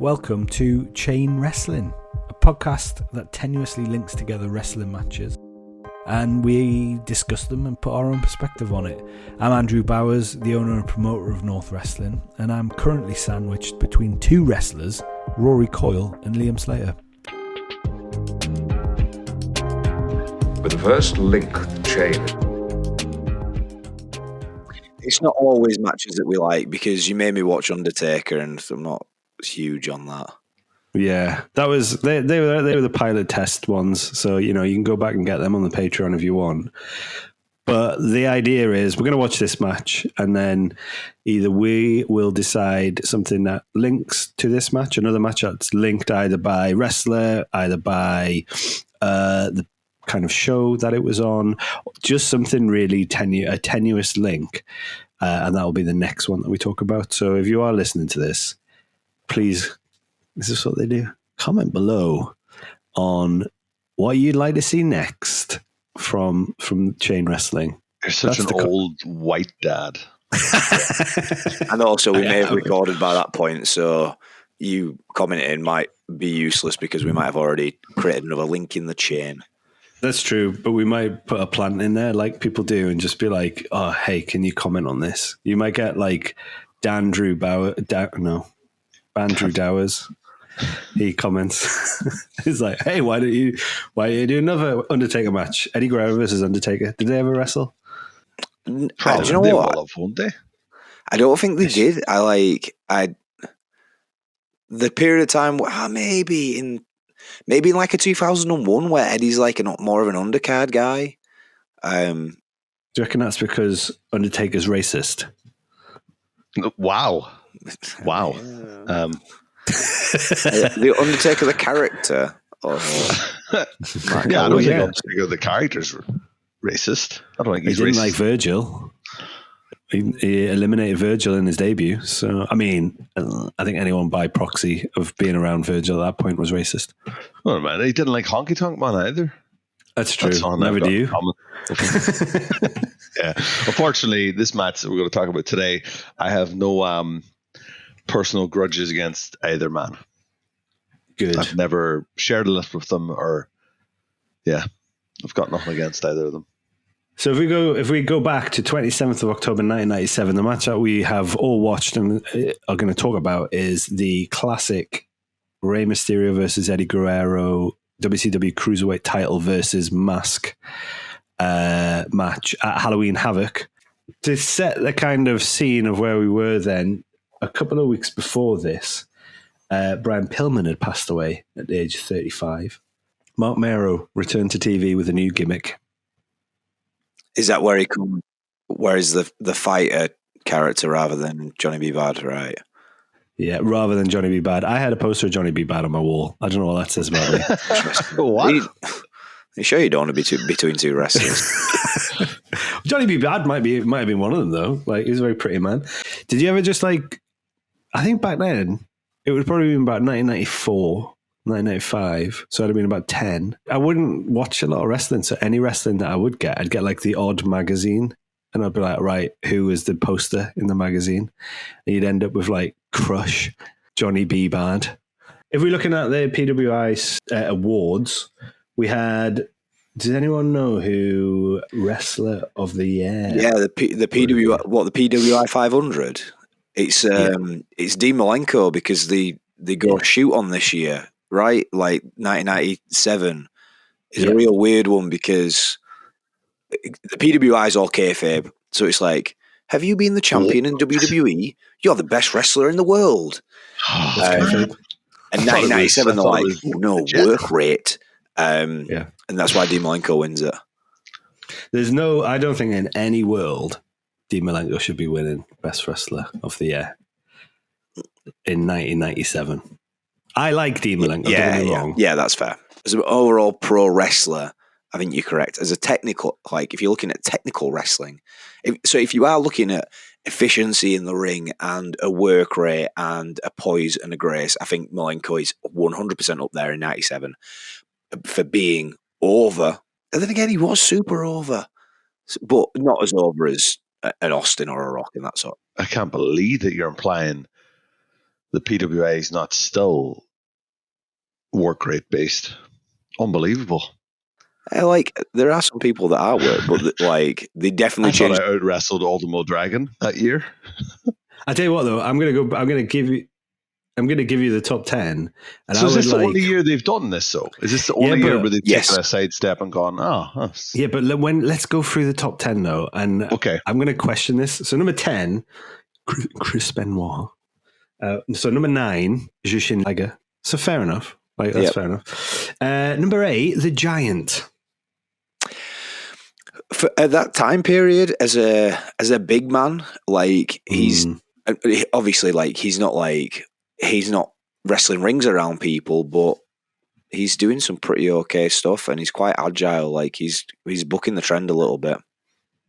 Welcome to Chain Wrestling, a podcast that tenuously links together wrestling matches, and we discuss them and put our own perspective on it. I'm Andrew Bowers, the owner and promoter of North Wrestling, and I'm currently sandwiched between two wrestlers, Rory Coyle and Liam Slater. With the first link the chain. It's not always matches that we like, because you made me watch Undertaker and I'm not huge on that. Yeah, that was they were the pilot test ones, so you can go back and get them on the Patreon if you want. But the idea is we're going to watch this match, and then either we will decide something that links to this match, another match that's linked either by wrestler, either by the kind of show that it was on, just something really a tenuous link, and that will be the next one that we talk about. So if you are listening to this, please, this is what they do. Comment below on what you'd like to see next from Chain Wrestling. You're such an old white dad. And also, we may have recorded by that point, so you commenting might be useless because we might have already created another link in the chain. That's true, but we might put a plant in there like people do and just be like, oh, hey, can you comment on this? You might get like Andrew Dowers. He comments. He's like, hey, why don't you do another Undertaker match? Eddie Guerrero versus Undertaker. Did they ever wrestle? Probably. Do you know what? Won't they? I don't think they did. The period of time, maybe in like a 2001 where Eddie's like more of an undercard guy. Do you reckon that's because Undertaker's racist? Wow. The Undertaker, the character. I don't think Undertaker, the character's racist. I don't think he's he didn't racist. like Virgil. He eliminated Virgil in his debut. So, I mean, I think anyone by proxy of being around Virgil at that point was racist. Oh, man, he didn't like Honky Tonk Man either. That's true. Never do you. Yeah. Unfortunately, this match that we're going to talk about today, I have no personal grudges against either man. Good. I've never shared a list with them, I've got nothing against either of them. So if we go back to 27th of October 1997, the match that we have all watched and are going to talk about is the classic Rey Mysterio versus Eddie Guerrero WCW Cruiserweight Title versus Mask match at Halloween Havoc. To set the kind of scene of where we were then, a couple of weeks before this, Brian Pillman had passed away at the age of 35. Mark Mero returned to TV with a new gimmick. Is that where where is the fighter character rather than Johnny B. Bad, right? Yeah, rather than Johnny B. Bad. I had a poster of Johnny B. Bad on my wall. I don't know what that says about me. What? Are you sure you don't want to be between two wrestlers? Johnny B. Bad might have been one of them, though. Like, he was a very pretty man. Did you ever just I think back then, it would probably been about 1994, 1995, so I'd have been about 10. I wouldn't watch a lot of wrestling, so any wrestling that I would get, I'd get like the odd magazine, and I'd be like, right, who is the poster in the magazine? And you'd end up with like Crush, Johnny B. Bad. If we're looking at the PWI awards, we had, does anyone know who Wrestler of the Year? Yeah, the PWI 500? It's Dean Malenko, because they go shoot on this year, right? Like 1997 is a real weird one, because the PWI is all kayfabe. So it's like, have you been the champion in WWE? You're the best wrestler in the world. And 1997, they're like, work rate. And that's why Dean Malenko wins it. I don't think in any world Dean Malenko should be winning Best Wrestler of the Year in 1997. I like Dean Malenko. Yeah, that's fair. As an overall pro wrestler, I think you're correct. As a technical, if you're looking at technical wrestling, if you are looking at efficiency in the ring and a work rate and a poise and a grace, I think Malenko is 100% up there in 97 for being over. And then again, he was super over, but not as over as an Austin or a Rock and that sort. I can't believe that you're implying the PWI is not still work rate based. Unbelievable. There are some people that are work, but like they definitely I thought changed. I out wrestled Ultimo Dragon that year. I tell you what, though, I'm gonna give you the top 10. And So I is this would the only year they've done this? So is this the only year where they've taken a sidestep and gone, yeah, but let's go through the top 10 though, and okay, I'm going to question this. So number 10, Chris Benoit. So number 9, Jushin Liger. So fair enough. That's fair enough. Number 8, The Giant. At that time period, as a big man, like he's obviously like he's not wrestling rings around people, but he's doing some pretty okay stuff, and he's quite agile. Like he's bucking the trend a little bit.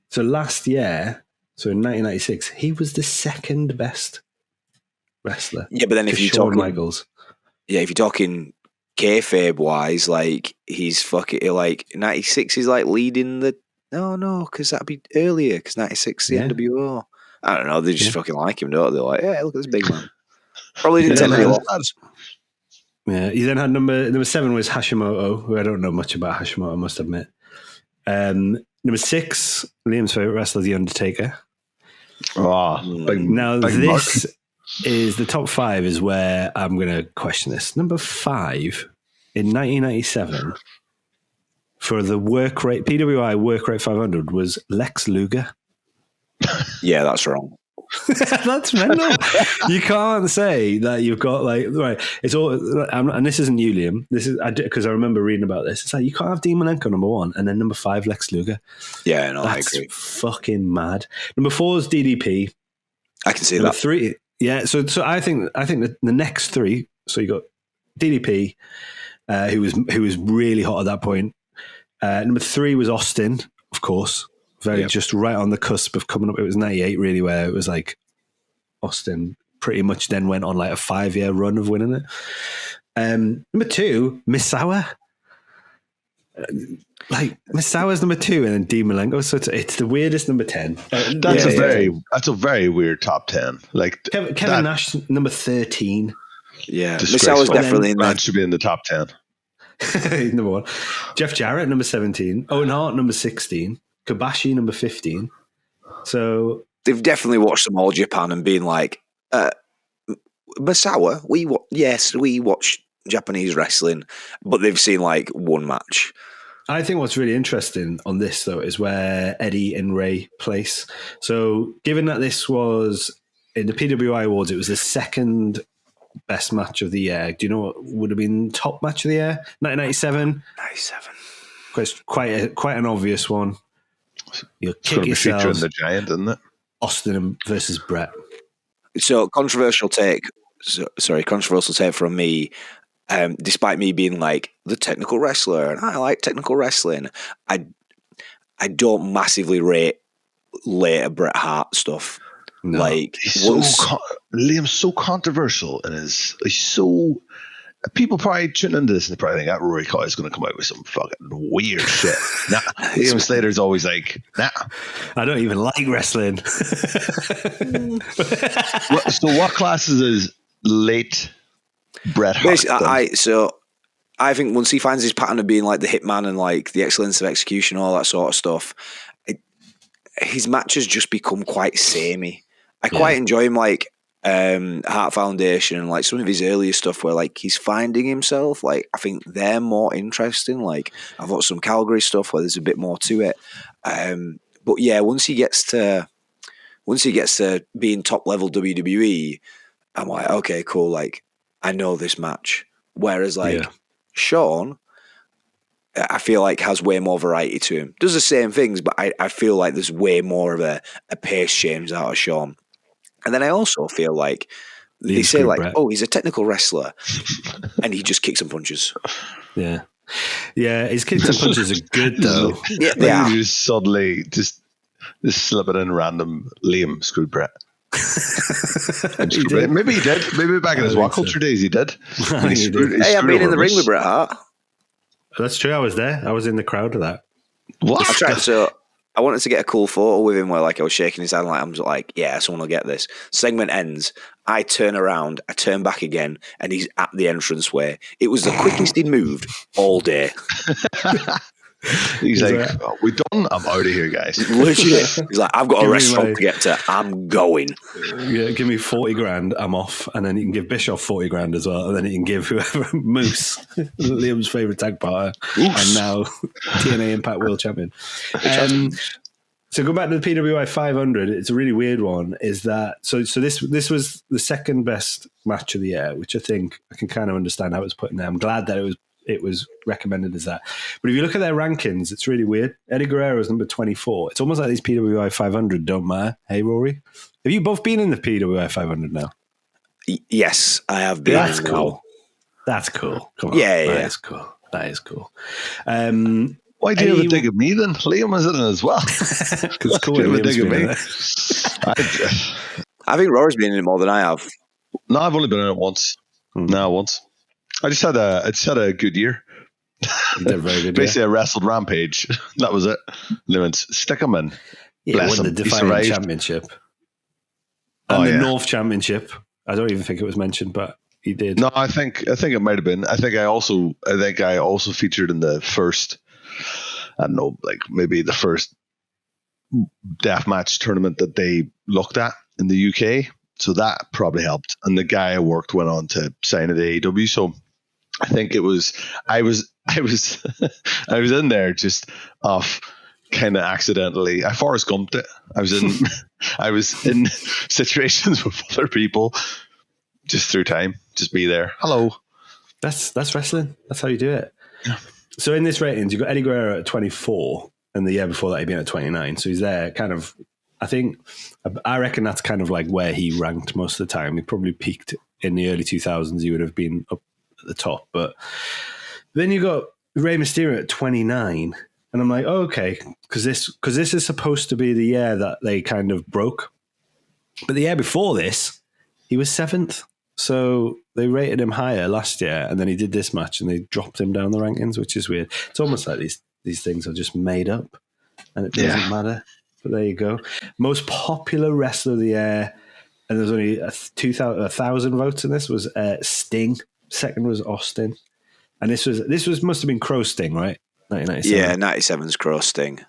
So last year, so in 1996, he was the second best wrestler. Yeah, but then if you're talking Michaels, if you're talking kayfabe wise, like he's fucking like 96 is like leading the because that'd be earlier because 96 the NWO. I don't know. They just fucking like him, don't they? Like, yeah, look at this big man. Probably didn't take many losses. Yeah, he then had number 7 was Hashimoto, who I don't know much about Hashimoto, I must admit. Number 6, Liam's favorite wrestler, The Undertaker. This is the top 5 is where I'm going to question this. Number 5 in 1997 for the work rate PWI work rate 500 was Lex Luger. Yeah, that's wrong. That's mental. You can't say that you've got right. It's all, and this isn't you, Liam. This is because I remember reading about this. It's like you can't have Dean Malenko number 1 and then number 5 Lex Luger. Yeah, no, that's I agree. Fucking mad. Number 4 is DDP. I can see number that. 3, yeah. So I think the next 3. So you got DDP, who was really hot at that point. Number 3 was Austin, of course. Just right on the cusp of coming up. It was 98 really where it was like Austin pretty much then went on like a 5-year run of winning it. Number 2, Misawa. Misawa's number 2 and then Dean Malenko. So it's the weirdest number 10. That's a very weird top 10. Like Kevin Nash, number 13. Yeah, Misawa's definitely in there. Should be in the top 10. Number 1. Jeff Jarrett, number 17. Owen Hart, number 16. Kobashi, number 15. So they've definitely watched some All Japan and been like, Misawa, we watch Japanese wrestling, but they've seen like one match. I think what's really interesting on this, though, is where Eddie and Ray place. So given that this was in the PWI Awards, it was the second best match of the year. Do you know what would have been top match of the year? 1997? 97. Quite an obvious one. You'll kick yourselves. yourselves. The Giant, isn't it? Austin versus Brett. So controversial take from me. Despite me being like the technical wrestler, and I like technical wrestling, I don't massively rate later Bret Hart stuff. No. Like Liam's so controversial and he's so. People probably tune into this and they probably think that Rory Coyle is going to come out with some fucking weird shit. Nah, Liam Slater's always like, nah. I don't even like wrestling. So what classes is late Bret Hart? I think once he finds his pattern of being like the hitman and like the excellence of execution, all that sort of stuff, his matches just become quite samey. I quite enjoy him like Heart Foundation and like some of his earlier stuff where like he's finding himself. Like I think they're more interesting. Like I've watched some Calgary stuff where there's a bit more to it. But yeah, once he gets to being top level WWE, I'm like, okay, cool. Like I know this match. Whereas like Sean, I feel like has way more variety to him. Does the same things, but I feel like there's way more of a pace change out of Sean. And then I also feel like they say like, oh, he's a technical wrestler, and he just kicks and punches. Yeah, his kicks and punches are good though. Yeah, they are. You just suddenly just slip it in random. Liam screwed Brett. Maybe he did. Maybe back in his What Culture days he did. Hey, I've been in the ring with Bret Hart. That's true. I was there. I was in the crowd of that. What? I tried to. I wanted to get a cool photo with him where like I was shaking his hand, like I'm just like, yeah, someone will get this. Segment ends. I turn around, I turn back again, and he's at the entranceway. It was the quickest he'd moved all day. He's like, oh, we done? I'm out of here, guys. Legit. He's like, I've got a restaurant to get to. I'm going. Yeah, give me 40 grand, I'm off. And then you can give Bischoff 40 grand as well. And then you can give whoever Moose, Liam's favourite tag partner, and now TNA Impact World Champion. So go back to the PWI 500. It's a really weird one. Is that so this was the second best match of the year, which I think I can kind of understand how it's put in there. I'm glad that it was recommended as that. But if you look at their rankings, it's really weird. Eddie Guerrero is number 24. It's almost like these PWI 500 don't matter. Hey, Rory, have you both been in the PWI 500 now? Yes, I have been. That's cool. That's cool. Come on. Yeah. That is cool. That is cool. Why do you have a dig at me then? Liam was in it as well. Because cool. You have a dig at me. I think Rory's been in it more than I have. No, I've only been in it once. No, once. I just had a good year. You did very good. Basically, I wrestled Rampage. That was it. They went, stick him in. Yeah, won the Defiant Championship. And the North Championship. I don't even think it was mentioned, but he did. No, I think it might have been. I think I also featured in the first, I don't know, like maybe the first deathmatch tournament that they looked at in the UK. So that probably helped. And the guy I worked went on to sign at AEW. So I think it was I was I was in there just off kind of accidentally. I Forrest Gumped it. I was in situations with other people just through time. Just be there. Hello. That's wrestling. That's how you do it. Yeah. So in this ratings, you've got Eddie Guerrero at 24, and the year before that he'd been at 29. So he's there kind of, I reckon that's kind of like where he ranked most of the time. He probably peaked in the early 2000s. He would have been up at the top. But then you got Rey Mysterio at 29. And I'm like, oh, okay, because this is supposed to be the year that they kind of broke. But the year before this, he was 7th. So they rated him higher last year, and then he did this match, and they dropped him down the rankings, which is weird. It's almost like these things are just made up, and it doesn't matter. But there you go. Most popular wrestler of the year, and there's only 1,000 votes in this, was Sting. Second was Austin. And this must have been Crow Sting, right? 1997. Yeah, 97's Crow Sting.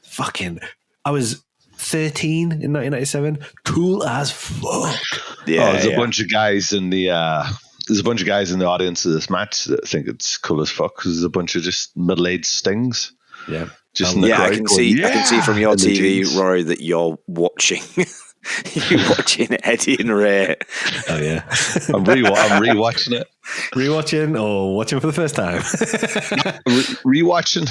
Fucking, I was 13 in 1997. Cool as fuck. Yeah, there's a bunch of guys in the audience of this match that think it's cool as fuck because there's a bunch of just middle-aged Stings. Yeah, just in the crowd I can see from your TV, Rory, that you're watching. You're watching Eddie and Ray. Oh yeah, I'm rewatching it. Rewatching or watching for the first time? Rewatching.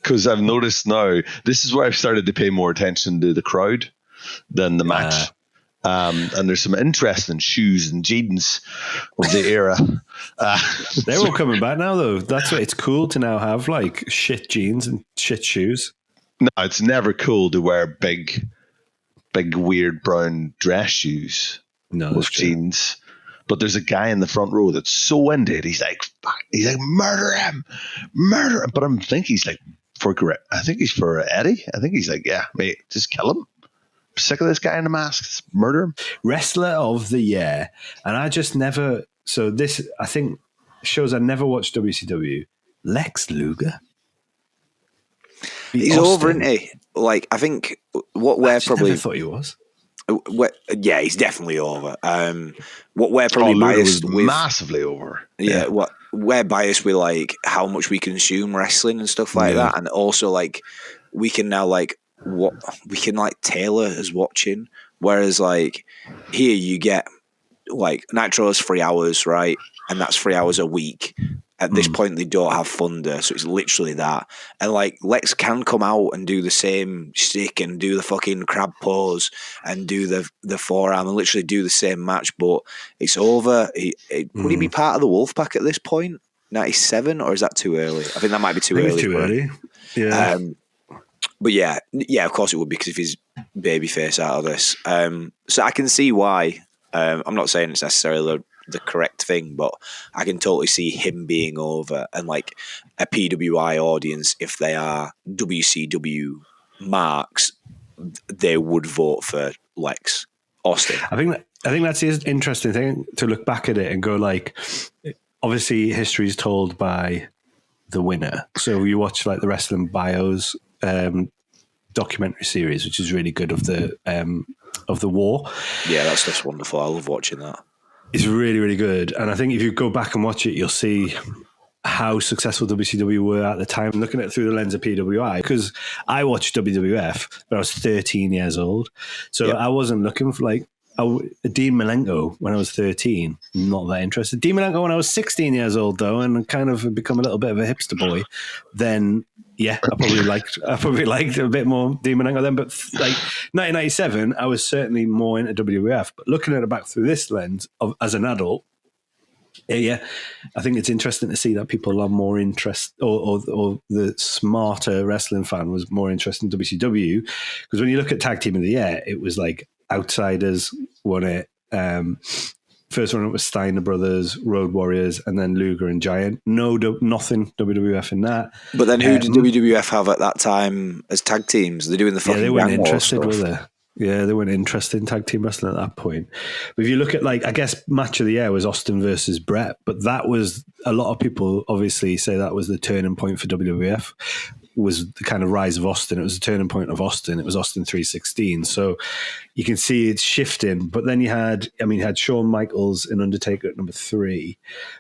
Because I've noticed now, this is where I've started to pay more attention to the crowd than the match. And there's some interesting shoes and jeans of the era. They're all coming back now, though. That's what it's cool to now have, like shit jeans and shit shoes. No, it's never cool to wear big, weird brown dress shoes with jeans. But there's a guy in the front row that's so into it. He's like, murder him. But I think he's like, I think he's for Eddie. I think he's like, yeah, mate, just kill him. I'm sick of this guy in the mask. Just murder him. Wrestler of the year. And I just never, so this, I think, shows I never watched WCW. Lex Luger. He's over, isn't he? Like, I think what we're probably... I thought he was. Yeah, he's definitely over. What we're probably biased with, massively over. Yeah, what we're biased with, like how much we consume wrestling and stuff like that, and also like we can now like what we can like tailor as watching. Whereas like here you get like Nitro is 3 hours, right, and that's 3 hours a week. At this point, they don't have Thunder, so it's literally that. And like Lex can come out and do the same stick and do the fucking crab pose and do the forearm and literally do the same match, but it's over. Would he be part of the Wolfpack at this point? 97, or is that too early? I think that might be too early. Too early. Yeah. But yeah, of course it would, because if he's babyface out of this, so I can see why. I'm not saying it's necessarily the correct thing, but I can totally see him being over, and like a PWI audience, if they are WCW marks, they would vote for Lex Austin. I think that's the interesting thing to look back at it and go like, obviously history is told by the winner. So you watch like the Wrestling Bios documentary series, which is really good of the war. Yeah, that's just wonderful. I love watching that. It's really, really good. And I think if you go back and watch it, you'll see how successful WCW were at the time, looking at it through the lens of PWI, because I watched WWF when I was 13 years old. So I wasn't looking for like Dean Malenko when I was 13, not that interested. Dean Malenko when I was 16 years old, though, and kind of become a little bit of a hipster boy, then I probably liked a bit more Dean Malenko then. But like 1997, I was certainly more into WWF. But looking at it back through this lens as an adult, I think it's interesting to see that people are more interested, or the smarter wrestling fan was more interested in WCW, because when you look at Tag Team of the Year, it was like Outsiders won it. First one was Steiner Brothers, Road Warriors, and then Luger and Giant. Nothing WWF in that. But then who did WWF have at that time as tag teams? They're doing the fucking they weren't Gang War interested, stuff. were they? Yeah, they weren't interested in tag team wrestling at that point. But if you look at, like, I guess match of the year was Austin versus Brett, but that was, a lot of people obviously say that was the turning point for WWF, was the kind of rise of Austin. It was the turning point of Austin. It was Austin 316. So you can see it's shifting. But then you had Shawn Michaels and Undertaker at number 3.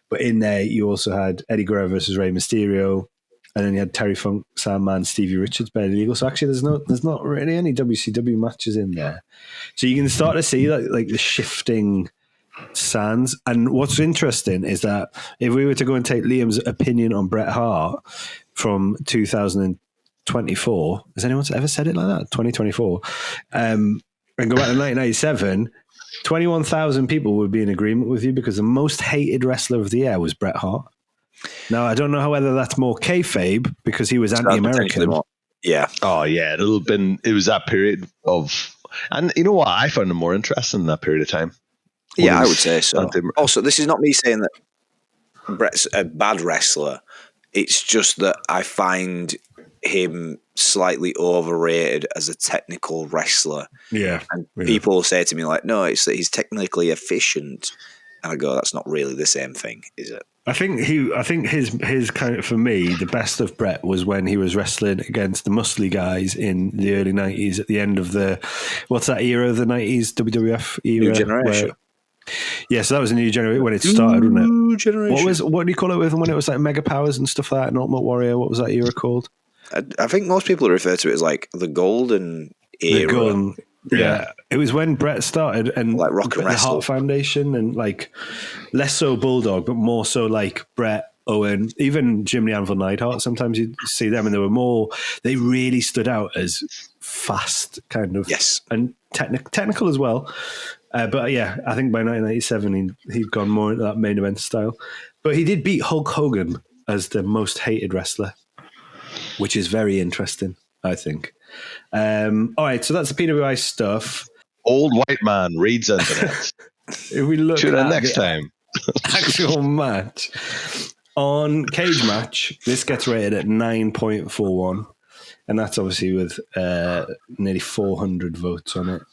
But in there, you also had Eddie Guerrero versus Rey Mysterio. And then you had Terry Funk, Sandman, Stevie Richards, Barely Legal. So actually, there's not really any WCW matches in there. So you can start to see like the shifting sands. And what's interesting is that if we were to go and take Liam's opinion on Bret Hart from 2024, has anyone ever said it like that? 2024, and go back to 1997. 21,000 people would be in agreement with you, because the most hated wrestler of the year was Bret Hart. Now, I don't know whether that's more kayfabe because he was anti-American. Yeah. Oh, yeah. It was that period of, and you know what? I found him more interesting in that period of time. Yeah, I would say so. Also, this is not me saying that Bret's a bad wrestler. It's just that I find him slightly overrated as a technical wrestler. Yeah. And people say to me like, no, it's that he's technically efficient. And I go, that's not really the same thing, is it? I think his kind of, for me, the best of Bret was when he was wrestling against the muscly guys in the early 90s at the end of what's that era of the 90s WWF era? New Generation. So that was a New Generation when it started, wasn't it? New Generation. What do you call it when it was like Mega Powers and stuff like that, and Ultimate Warrior? What was that era called? I think most people refer to it as like the golden era. Yeah, it was when Bret started, and like Rock and the Wrestle. Hart Foundation, and like less so Bulldog, but more so like Bret, Owen, even Jim the Anvil Neidhart. Sometimes you'd see them, and they really stood out as fast, kind of, and technical as well. But yeah, I think by 1997 he'd gone more into that main event style. But he did beat Hulk Hogan as the most hated wrestler, which is very interesting, I think. All right, so that's the PWI stuff. Old white man reads internet. If we look Tune in at next time. Actual match on Cage Match, this gets rated at 9.41, and that's obviously with nearly 400 votes on it.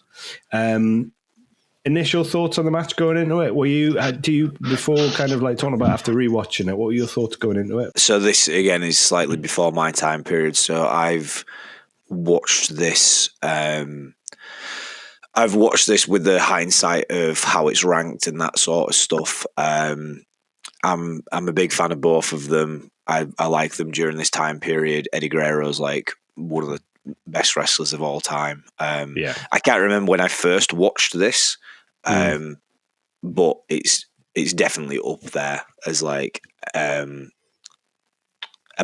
Initial thoughts on the match going into it? Before kind of like talking about after rewatching it, what were your thoughts going into it? So this again is slightly before my time period. So I've watched this. I've watched this with the hindsight of how it's ranked and that sort of stuff. I'm a big fan of both of them. I like them during this time period. Eddie Guerrero's like one of the best wrestlers of all time. I can't remember when I first watched this, but it's definitely up there as like a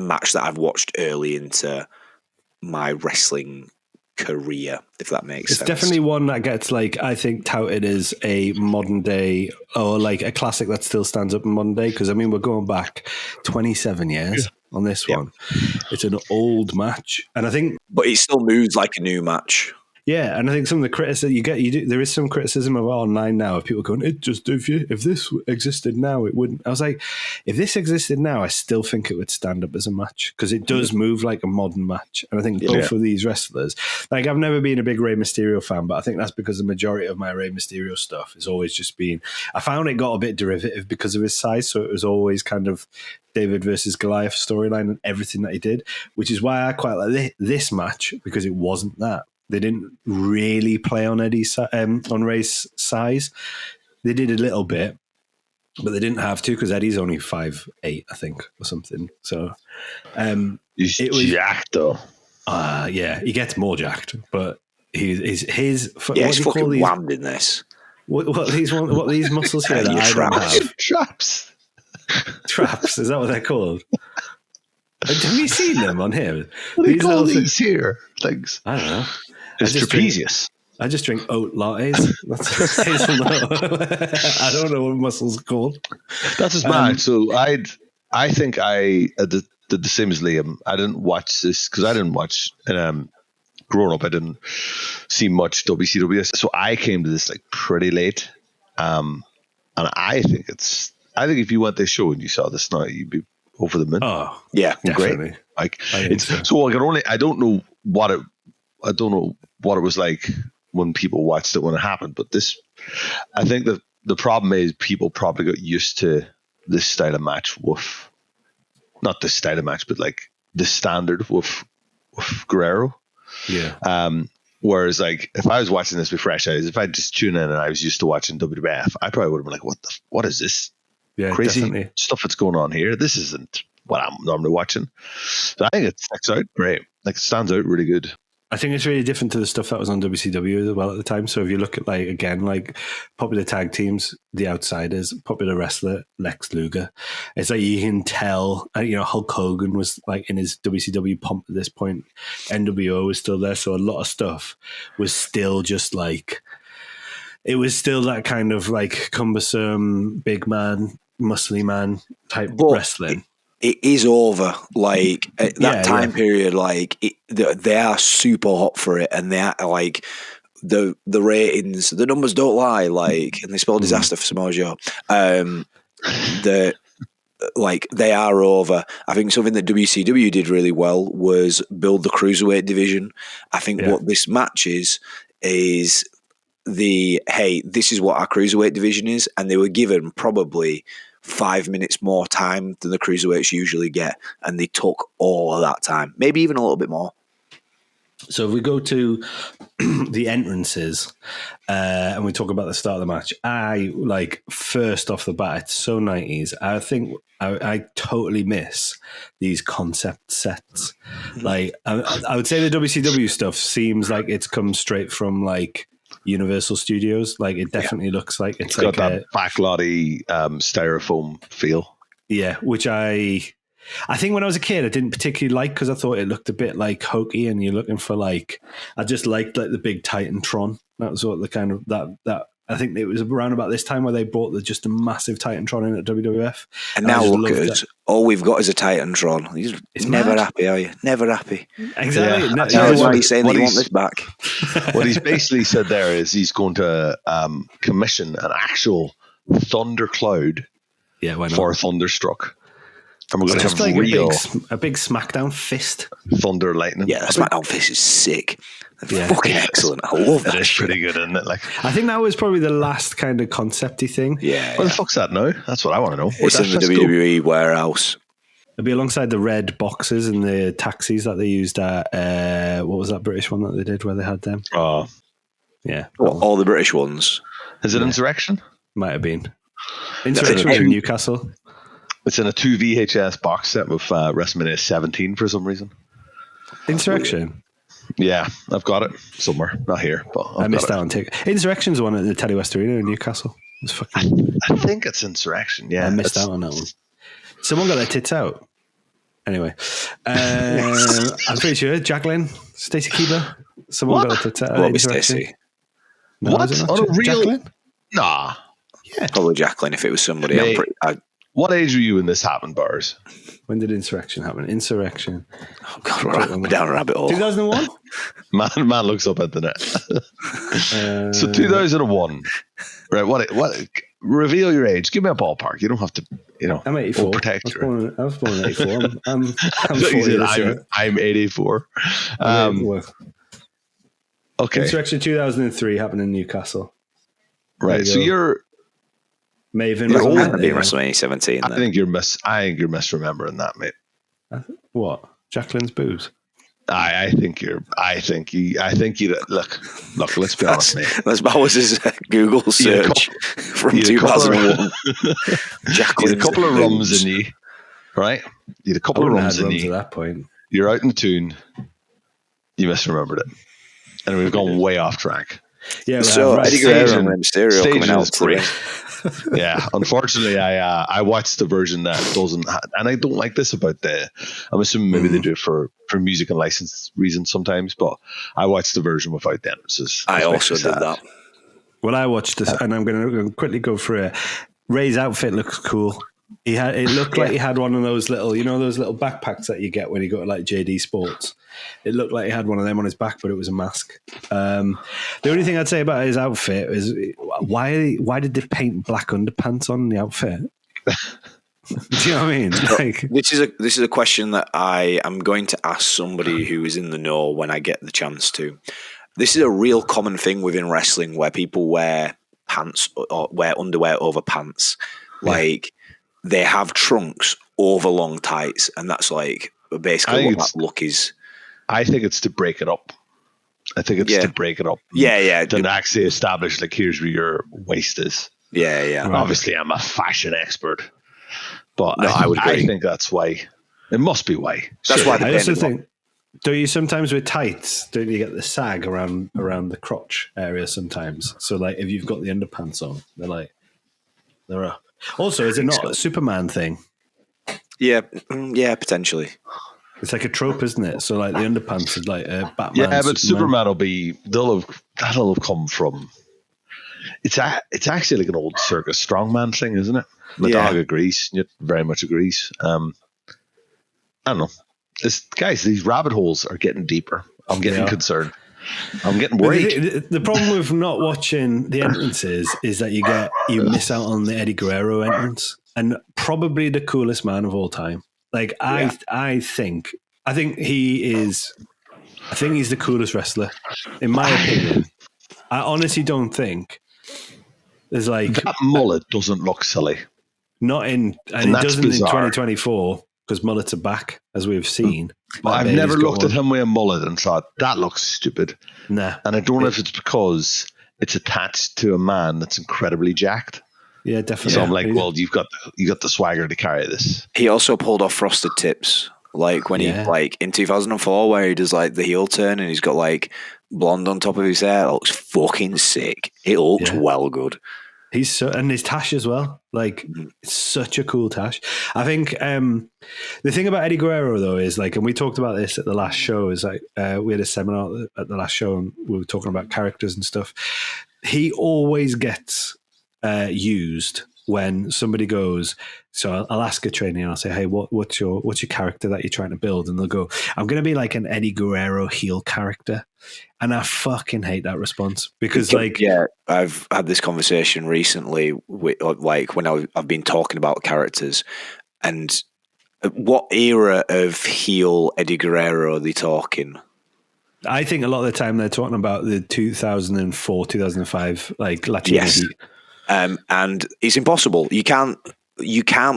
match that I've watched early into my wrestling career, if that makes sense. It's definitely one that gets, like, I think touted as a modern day, or like a classic that still stands up in modern day, because I mean we're going back 27 years on this one. It's an old match, and I think, but it still moves like a new match. Yeah, and I think some of the criticism there is some criticism of online now of people going, if this existed now, it wouldn't. I was like, if this existed now, I still think it would stand up as a match because it does move like a modern match. And I think both of these wrestlers, like I've never been a big Rey Mysterio fan, but I think that's because the majority of my Rey Mysterio stuff has always just been, I found it got a bit derivative because of his size, so it was always kind of David versus Goliath storyline and everything that he did, which is why I quite like this match because it wasn't that. They didn't really play on on Rey's size. They did a little bit, but they didn't have to because Eddie's only 5'8", I think, or something. So he's jacked though. Yeah, he gets more jacked, but he's he's fucking whammed in this. What these muscles here that I don't have? Traps. Traps, is that what they're called? Have you seen them on here? What do you call these here things? I don't know. It's trapezius. I just drink oat lattes. I don't know what muscles are called. That's just mad. So I think I did the same as Liam. I didn't watch this because I didn't watch growing up. I didn't see much WCW, so I came to this like pretty late. And I think if you went to the show and you saw this now, you'd be over the moon. Oh yeah, definitely. Great. Like so I don't know what it was like when people watched it when it happened, but I think that the problem is people probably got used to this style of match with, not this style of match, but like the standard with Guerrero. Yeah. Whereas like if I was watching this with fresh eyes, if I just tune in and I was used to watching WWF, I probably would have been like, what is this crazy definitely. Stuff that's going on here? This isn't what I'm normally watching. So I think it sticks out great. Like it stands out really good. I think it's really different to the stuff that was on WCW as well at the time. So if you look at like popular tag teams, The Outsiders, popular wrestler Lex Luger, it's like you can tell. Hulk Hogan was like in his WCW pomp at this point. NWO was still there, so a lot of stuff was still just like it was still that kind of like cumbersome, big man, muscly man type wrestling. It is over. Like at that time period, like they are super hot for it, and they are like the ratings, the numbers don't lie. Like, and they spell disaster for Samoa Joe. They are over. I think something that WCW did really well was build the cruiserweight division. I think what this match is this is what our cruiserweight division is, and they were given probably 5 minutes more time than the cruiserweights usually get, and they took all of that time, maybe even a little bit more. So if we go to the entrances and we talk about the start of the match, I like first off the bat, it's so 90s. I think I totally miss these concept sets. Like I would say the WCW stuff seems like it's come straight from like Universal Studios. Like it definitely looks like it's got like that backlotty styrofoam feel. Yeah, which I think when I was a kid I didn't particularly like because I thought it looked a bit like hokey, and you're looking for like I just liked like the big Titantron. That was what the kind of that I think it was around about this time where they brought just a massive Titantron in at WWF. And now look at us. All we've got is a Titantron. It's never happy, are you? Never happy. Exactly. Yeah. That's why he's saying that you want this back. What he's basically said there is he's going to commission an actual thundercloud for Thunderstruck. And we're going to have like a big SmackDown fist. Thunder lightning. Yeah, the SmackDown fist is sick. Fucking excellent. I love that. It's pretty good, isn't it? Like, I think that was probably the last kind of concepty thing. Yeah. What the fuck's that now? That's what I want to know. It's in the WWE warehouse. It'd be alongside the red boxes and the taxis that they used at what was that British one that they did where they had them? Oh, yeah. All the British ones. Is it Insurrection? Might have been. Insurrection was in Newcastle. It's in a 2 VHS box set with WrestleMania 17 for some reason. Insurrection. Yeah, I've got it somewhere. Not here, but I missed out on ticket. Insurrection's one at the Teddy West Arena in Newcastle. It was fucking. I think it's Insurrection. Yeah, I missed out on that one. Someone got their tits out. Anyway, I'm pretty sure Jacqueline, Stacey Keeper. Someone got their tits out. What was Stacey? No, what? On a real? Jacqueline? Nah. Yeah, probably Jacqueline. If it was somebody, What age were you when this happened, Bars? When did Insurrection happen? Insurrection. Oh, God, we're down a rabbit hole. 2001? Man looks up at the net. So 2001. Right, what reveal your age. Give me a ballpark. You don't have to, I'm 84. We'll protect you. I was born in 84. I'm 40 I'm 84. Okay. Insurrection 2003 happened in Newcastle. Right. So you're Maven. You're old to be WrestleMania 17. I think you're misremembering that, mate. What? Jacqueline's boobs. I think you look, let's be honest, mate. That was his Google search from 2001. You had a couple of rums in you, right? You had a couple of rums in you. At that point. You're out in tune. You misremembered it. And we've gone way off track. Yeah, so Eddie Guerrero and Rey Mysterio coming out today. Yeah, unfortunately, I watched the version that doesn't, and I don't like this about I'm assuming maybe they do it for music and license reasons sometimes, but I watched the version without the entrances. I also did that. Well, I watched this, and I'm going to quickly go through it. Ray's outfit looks cool. It looked like he had one of those little, those little backpacks that you get when you go to like JD Sports. It looked like he had one of them on his back, but it was a mask. The only thing I'd say about his outfit is why did they paint black underpants on the outfit? Do you know what I mean? Like, this is a question that I am going to ask somebody who is in the know when I get the chance to. This is a real common thing within wrestling where people wear pants or wear underwear over pants. Like they have trunks over long tights, and that's like basically what that look is. I think it's to break it up. To break it up. Then actually establish like here's where your waist is. Yeah. Right. Obviously, I'm a fashion expert, but no, I would agree. I think that's why. It must be why. That's why. I also think. Do you sometimes with tights? Don't you get the sag around the crotch area sometimes? So like if you've got the underpants on, they're up. Also, is it not a Superman thing? Yeah, potentially. Hmm. It's like a trope, isn't it? So like the underpants is like a Batman. Yeah, but Superman will be that'll have come from. It's actually like an old circus strongman thing, isn't it? My dog agrees. It very much agrees. I don't know. These rabbit holes are getting deeper. I'm getting concerned. I'm getting worried. The problem with not watching the entrances is that you miss out on the Eddie Guerrero entrance, and probably the coolest man of all time. Like I think he's the coolest wrestler in my opinion. I honestly don't think there's like that mullet doesn't look silly. Not in, and it doesn't bizarre. In 2024 because mullets are back as we've seen. But I've never looked at him with a mullet and thought that looks stupid. Nah, and I don't know if it's because it's attached to a man that's incredibly jacked. Yeah, definitely. So I'm like, well, you got the swagger to carry this. He also pulled off frosted tips, like when he like in 2004, where he does like the heel turn and he's got like blonde on top of his hair. It looks fucking sick. It looks well good. He's and his tash as well. Like it's such a cool tash. I think the thing about Eddie Guerrero though is like, and we talked about this at the last show. Is like we had a seminar at the last show and we were talking about characters and stuff. He always gets used when somebody goes. So I'll ask a trainee and I'll say, "Hey, what's your character that you're trying to build?" And they'll go, "I'm going to be like an Eddie Guerrero heel character." And I fucking hate that response because, like, I've had this conversation recently with, like, when I've been talking about characters, and what era of heel Eddie Guerrero are they talking? I think a lot of the time they're talking about the 2004, 2005, like Latino heat. And it's impossible. You can't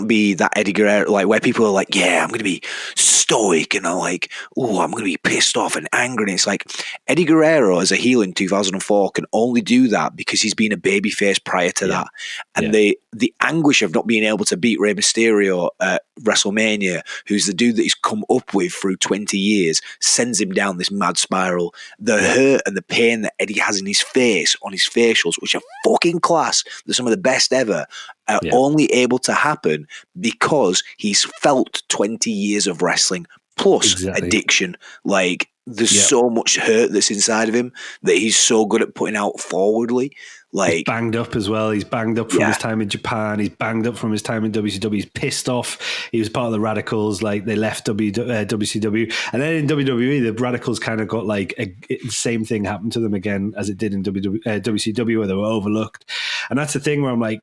be that Eddie Guerrero, like where people are like, yeah, I'm going to be stoic and I'm like, oh, I'm going to be pissed off and angry. And it's like Eddie Guerrero as a heel in 2004 can only do that because he's been a babyface prior to that. And the anguish of not being able to beat Rey Mysterio at WrestleMania, who's the dude that he's come up with through 20 years, sends him down this mad spiral. The hurt and the pain that Eddie has in his face, on his facials, which are fucking class, they're some of the best ever, are only able to happen because he's felt 20 years of wrestling plus addiction. Like there's so much hurt that's inside of him that he's so good at putting out forwardly. Like, banged up as well. He's banged up from his time in Japan. He's banged up from his time in WCW. He's pissed off. He was part of the Radicals. Like, they left WCW. And then in WWE, the Radicals kind of got like the same thing happened to them again as it did in WCW, where they were overlooked. And that's the thing where I'm like,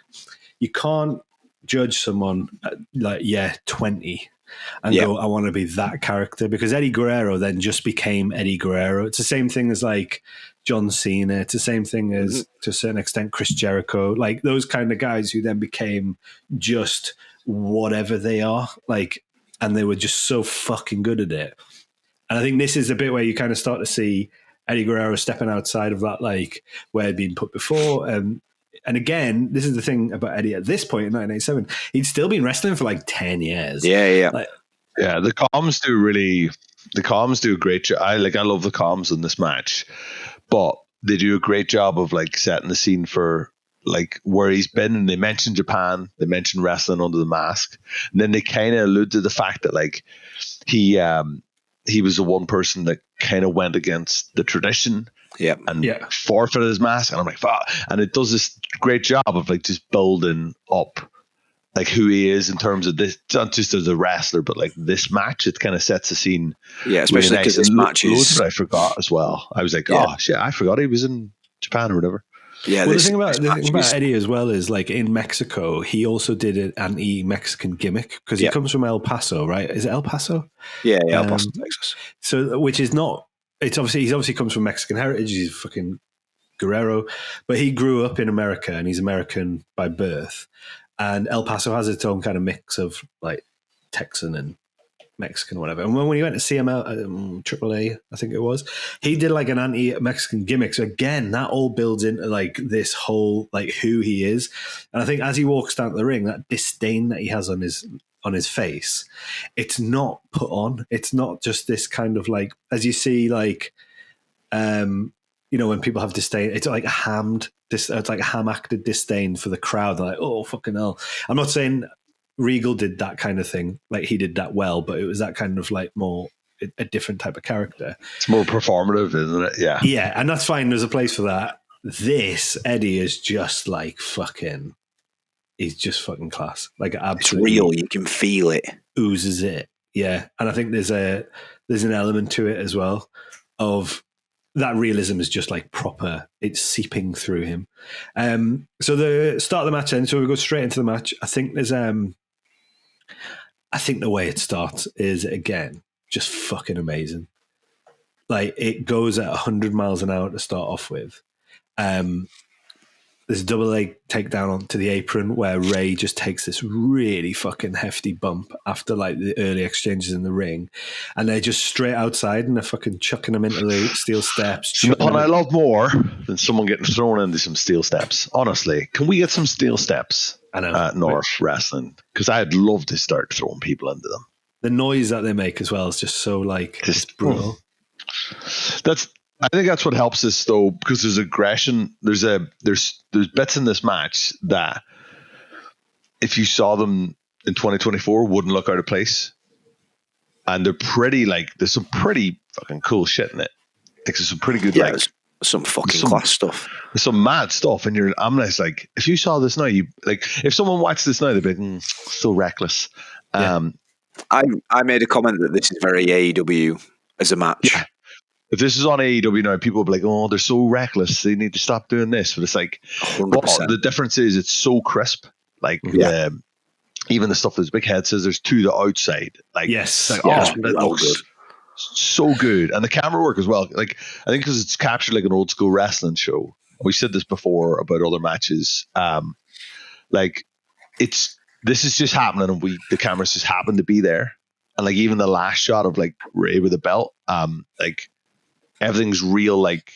you can't judge someone at 20 and go, I want to be that character, because Eddie Guerrero then just became Eddie Guerrero. It's the same thing as like John Cena. It's the same thing as, to a certain extent, Chris Jericho. Like, those kind of guys who then became just whatever they are. Like, and they were just so fucking good at it. And I think this is the bit where you kind of start to see Eddie Guerrero stepping outside of that, like, where he'd been put before. And again, this is the thing about Eddie at this point in 1987. He'd still been wrestling for like 10 years. Yeah. The comms do a great job. I love the comms in this match, but they do a great job of like setting the scene for like where he's been. And they mention Japan, they mention wrestling under the mask, and then they kind of allude to the fact that like he was the one person that kind of went against the tradition. Forfeited his mask, and I'm like, fuck. And it does this great job of like just building up like who he is in terms of this, not just as a wrestler, but like this match. It kind of sets the scene. Yeah, especially because this match is. I forgot as well. I was like, oh shit, I forgot he was in Japan or whatever. Yeah, well, the thing about Eddie as well is, like, in Mexico, he also did an anti-Mexican gimmick, because he comes from El Paso, right? Is it El Paso? Yeah, El Paso, Texas. So, which is not. It's obviously he obviously comes from Mexican heritage. He's fucking Guerrero, but he grew up in America and he's American by birth. And El Paso has its own kind of mix of like Texan and Mexican or whatever. And when he went to CML, AAA, I think it was, he did like an anti-Mexican gimmick. So again, that all builds into like this whole like who he is. And I think as he walks down to the ring, that disdain that he has on his face, it's not put on. It's not just this kind of like, as you see, like, when people have disdain, it's like it's like a ham-acted disdain for the crowd. They're like, oh, fucking hell. I'm not saying Regal did that kind of thing, like he did that well, but it was that kind of like more a different type of character. It's more performative, isn't it? Yeah. Yeah, and that's fine. There's a place for that. This Eddie is just like fucking. He's just fucking class. Like, absolutely, it's real. You can feel it. Oozes it. Yeah, and I think there's an element to it as well of that realism is just like proper. It's seeping through him. So the start of the match then. So we go straight into the match. I think there's I think the way it starts is again just fucking amazing. Like, it goes at 100 miles an hour to start off with. There's a double leg takedown onto the apron where Ray just takes this really fucking hefty bump after like the early exchanges in the ring, and they're just straight outside and they're fucking chucking him into the steel steps. What I love more than someone getting thrown into some steel steps. Honestly, can we get some steel steps at North Wrestling? Because I'd love to start throwing people into them. The noise that they make as well is just so like just brutal. I think that's what helps this though, because there's aggression. There's bits in this match that if you saw them in 2024 wouldn't look out of place, and they're pretty like there's some pretty fucking cool shit in it. There's some pretty good some fucking class stuff. There's some mad stuff, and I'm just like, if you saw this now, you like if someone watched this now, they'd be like, so reckless. Yeah. I made a comment that this is very AEW as a match. Yeah. If this is on AEW now, people will be like, oh, they're so reckless. They need to stop doing this. But it's like, the difference is it's so crisp. Like, even the stuff that Big Head says there's to the outside. Like, yes. Like, it looks so good. And the camera work as well. Like, I think because it's captured like an old school wrestling show. We said this before about other matches. Like, this is just happening, and the cameras just happen to be there. And like, even the last shot of like Ray with the belt, like, everything's real, like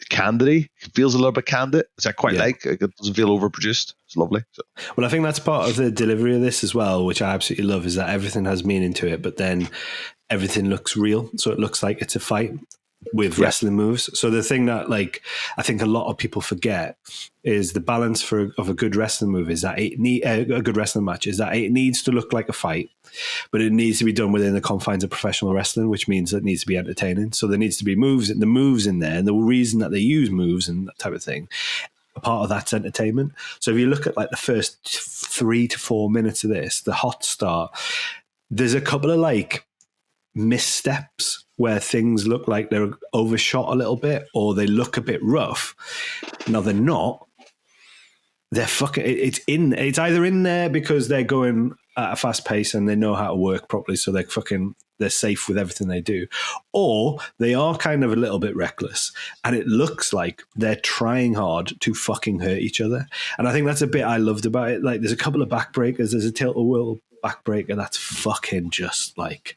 candy. It feels a little bit candid, which I quite like. It doesn't feel overproduced. It's lovely. So. Well, I think that's part of the delivery of this as well, which I absolutely love, is that everything has meaning to it, but then everything looks real. So it looks like it's a fight with wrestling moves. So the thing that like I think a lot of people forget is the balance of a good wrestling move is that a good wrestling match is that it needs to look like a fight, but it needs to be done within the confines of professional wrestling, which means it needs to be entertaining. So there needs to be moves in there, and the reason that they use moves and that type of thing. a part of that's entertainment. So if you look at like the first 3 to 4 minutes of this, the hot start, there's a couple of like missteps where things look like they're overshot a little bit or they look a bit rough. No, they're not. They're fucking. It's either in there because they're going at a fast pace and they know how to work properly, so they're safe with everything they do, or they are kind of a little bit reckless, and it looks like they're trying hard to fucking hurt each other. And I think that's a bit I loved about it. Like, there's a couple of backbreakers. There's a tilt-a-whirl backbreaker that's fucking just like,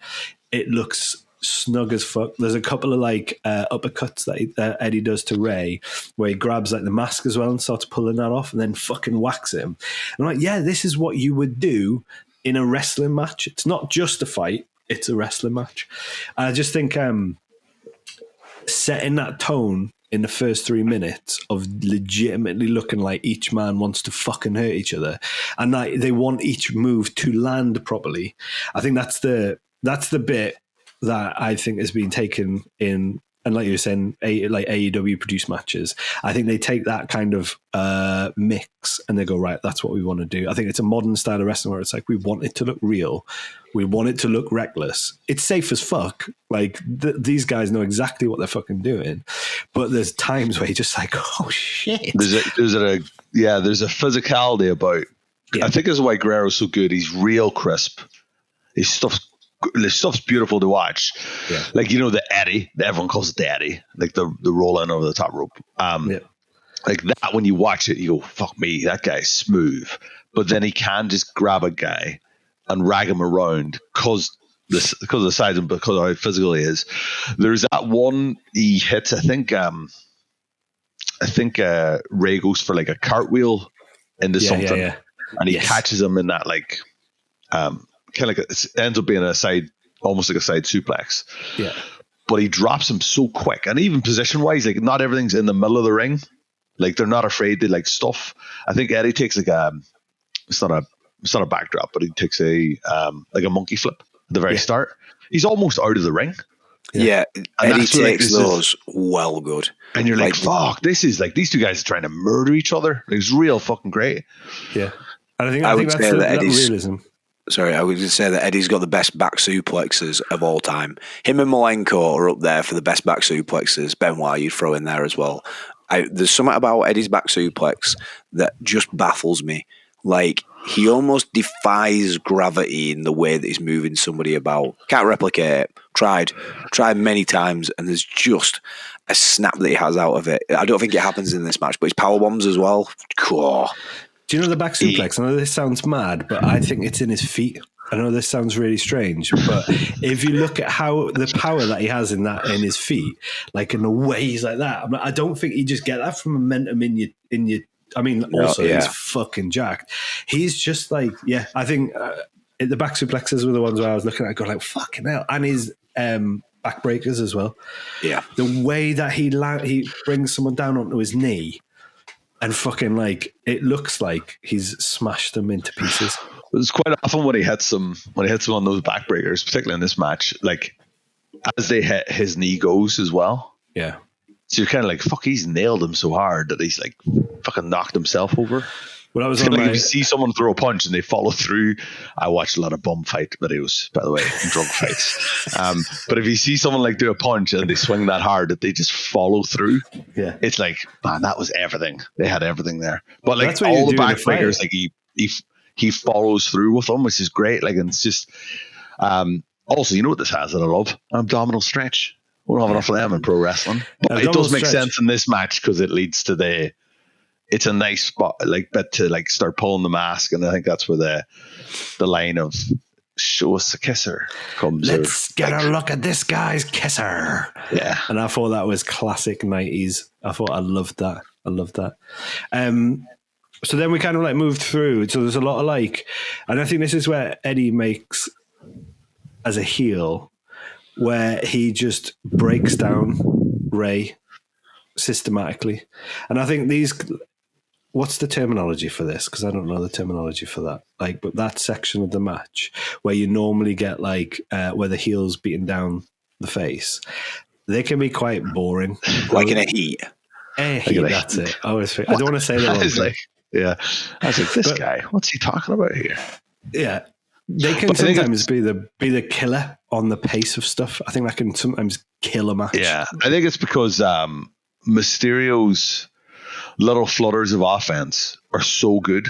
it looks snug as fuck. There's a couple of like uppercuts that Eddie does to Ray, where he grabs like the mask as well and starts pulling that off, and then fucking whacks him. And I'm like, yeah, this is what you would do in a wrestling match. It's not just a fight; it's a wrestling match. And I just think setting that tone in the first 3 minutes of legitimately looking like each man wants to fucking hurt each other, and like they want each move to land properly. I think that's the bit that I think has been taken in, and like you were saying, like AEW produced matches. I think they take that kind of mix and they go, right, that's what we want to do. I think it's a modern style of wrestling where it's like, we want it to look real. We want it to look reckless. It's safe as fuck. Like, these guys know exactly what they're fucking doing. But there's times where you're just like, oh shit. There's a physicality about, I think this is why Guerrero's so good. He's real crisp. His stuff's beautiful to watch. Yeah. Like, you know, the Eddie, everyone calls it the Eddie, like the rolling over the top rope. Like that, when you watch it, you go, fuck me, that guy's smooth. But then he can just grab a guy and rag him around because of the size and because of how physical he is. There's that one he hits, I think Ray goes for like a cartwheel into something. Yeah. And he catches him in that like, kind of like it ends up being almost like a side suplex. Yeah. But he drops him so quick, and even position wise, like not everything's in the middle of the ring. Like, they're not afraid to like stuff. I think Eddie takes like it's not a backdrop, but he takes a monkey flip at the very start. He's almost out of the ring. Yeah, Eddie takes those well good. And you're like, fuck, this is like, these two guys are trying to murder each other. It's real fucking great. Yeah. And I think that's that realism. Sorry, I would just say that Eddie's got the best back suplexes of all time. Him and Malenko are up there for the best back suplexes. Benoit, you'd throw in there as well. There's something about Eddie's back suplex that just baffles me. Like, he almost defies gravity in the way that he's moving somebody about. Can't replicate it. Tried many times, and there's just a snap that he has out of it. I don't think it happens in this match, but his power bombs as well. Cool. Do you know the back suplex? I know this sounds mad, but I think it's in his feet. I know this sounds really strange, but if you look at how the power that he has in his feet, like in the way he's like that, I don't think you just get that from momentum in your. I mean, also he's fucking jacked. He's just like, I think the back suplexes were the ones where I was looking at, going like, fucking hell, and his backbreakers as well. Yeah, the way that he brings someone down onto his knee. And fucking like, it looks like he's smashed them into pieces. It's quite often when he hits them on those backbreakers, particularly in this match, like as they hit, his knee goes as well. Yeah. So you're kind of like, fuck, he's nailed him so hard that he's like fucking knocked himself over. Well, I was if you see someone throw a punch and they follow through, I watched a lot of bum fight videos, by the way, and drug fights. But if you see someone like do a punch and they swing that hard that they just follow through, it's like, man, that was everything. They had everything there. But like all the backbreakers, like he follows through with them, which is great. Like, and it's just also, you know what this has that I love? An abdominal stretch. We don't have enough of them in pro wrestling. But it does make sense in this match because it leads to it's a nice spot, like bit to like start pulling the mask, and I think that's where the line of "show us a kisser" comes. Let's get a look at this guy's kisser. Yeah, and I thought that was classic 90s. I loved that. So then we kind of like moved through. So there's a lot of like, and I think this is where Eddie makes as a heel, where he just breaks down Ray systematically, and I think what's the terminology for this? Because I don't know the terminology for that. Like, but that section of the match where you normally get like where the heel's beating down the face, they can be quite boring. Like in a heat. That's it. I don't want to say that. I was like, this guy, what's he talking about here? Yeah. They can sometimes be the killer on the pace of stuff. I think that can sometimes kill a match. Yeah, I think it's because Mysterio's little flutters of offense are so good.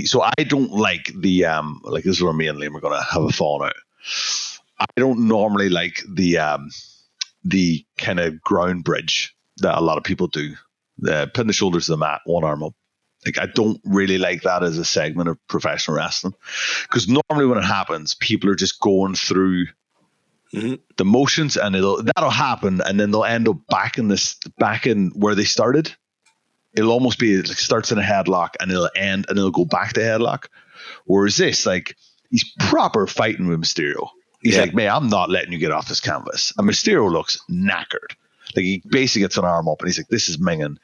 So I don't like the like this is where me and Liam are going to have a fallout. I don't normally like the kind of ground bridge that a lot of people do. Putting the shoulders to the mat, one arm up. Like, I don't really like that as a segment of professional wrestling, because normally when it happens, people are just going through the motions, and that'll happen, and then they'll end up back in where they started. It'll almost be like starts in a headlock, and it'll end, and it'll go back to headlock. Whereas this, like, he's proper fighting with Mysterio. He's like, man, I'm not letting you get off this canvas. And Mysterio looks knackered. Like, he basically gets an arm up, and he's like, this is minging.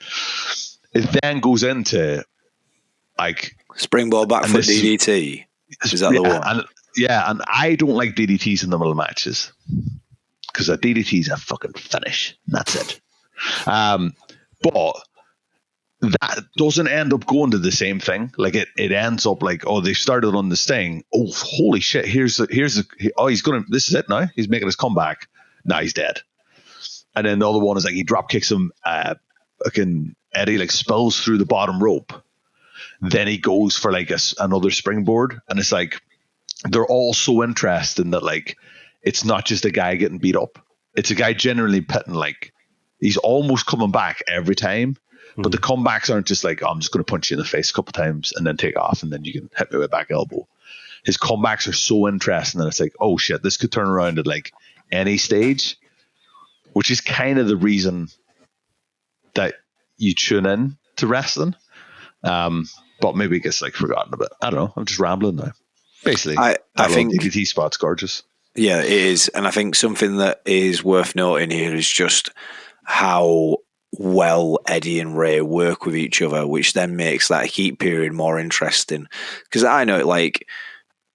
It then goes into like springboard back foot DDT. Is that the one? And I don't like DDTs in the middle of matches, because a DDT is a fucking finish. And that's it. But that doesn't end up going to the same thing. Like, it ends up like, oh, they started on this thing. Oh, holy shit! He's gonna. This is it now. He's making his comeback. Now he's dead. And then the other one is like, he drop kicks him. Fucking Eddie like spills through the bottom rope. Then he goes for like another springboard, and it's like they're all so interested in that. Like, it's not just a guy getting beat up; it's a guy generally pitting. Like, he's almost coming back every time, but the comebacks aren't just like, oh, I'm just going to punch you in the face a couple times and then take off, and then you can hit me with a back elbow. His comebacks are so interesting that it's like, oh shit, this could turn around at like any stage, which is kind of the reason that you tune in to wrestling. But maybe it gets like forgotten a bit. I don't know. I'm just rambling now. Basically, I think DDT spot's gorgeous. Yeah, it is. And I think something that is worth noting here is just how well Eddie and Ray work with each other, which then makes that heat period more interesting. Because I know, like,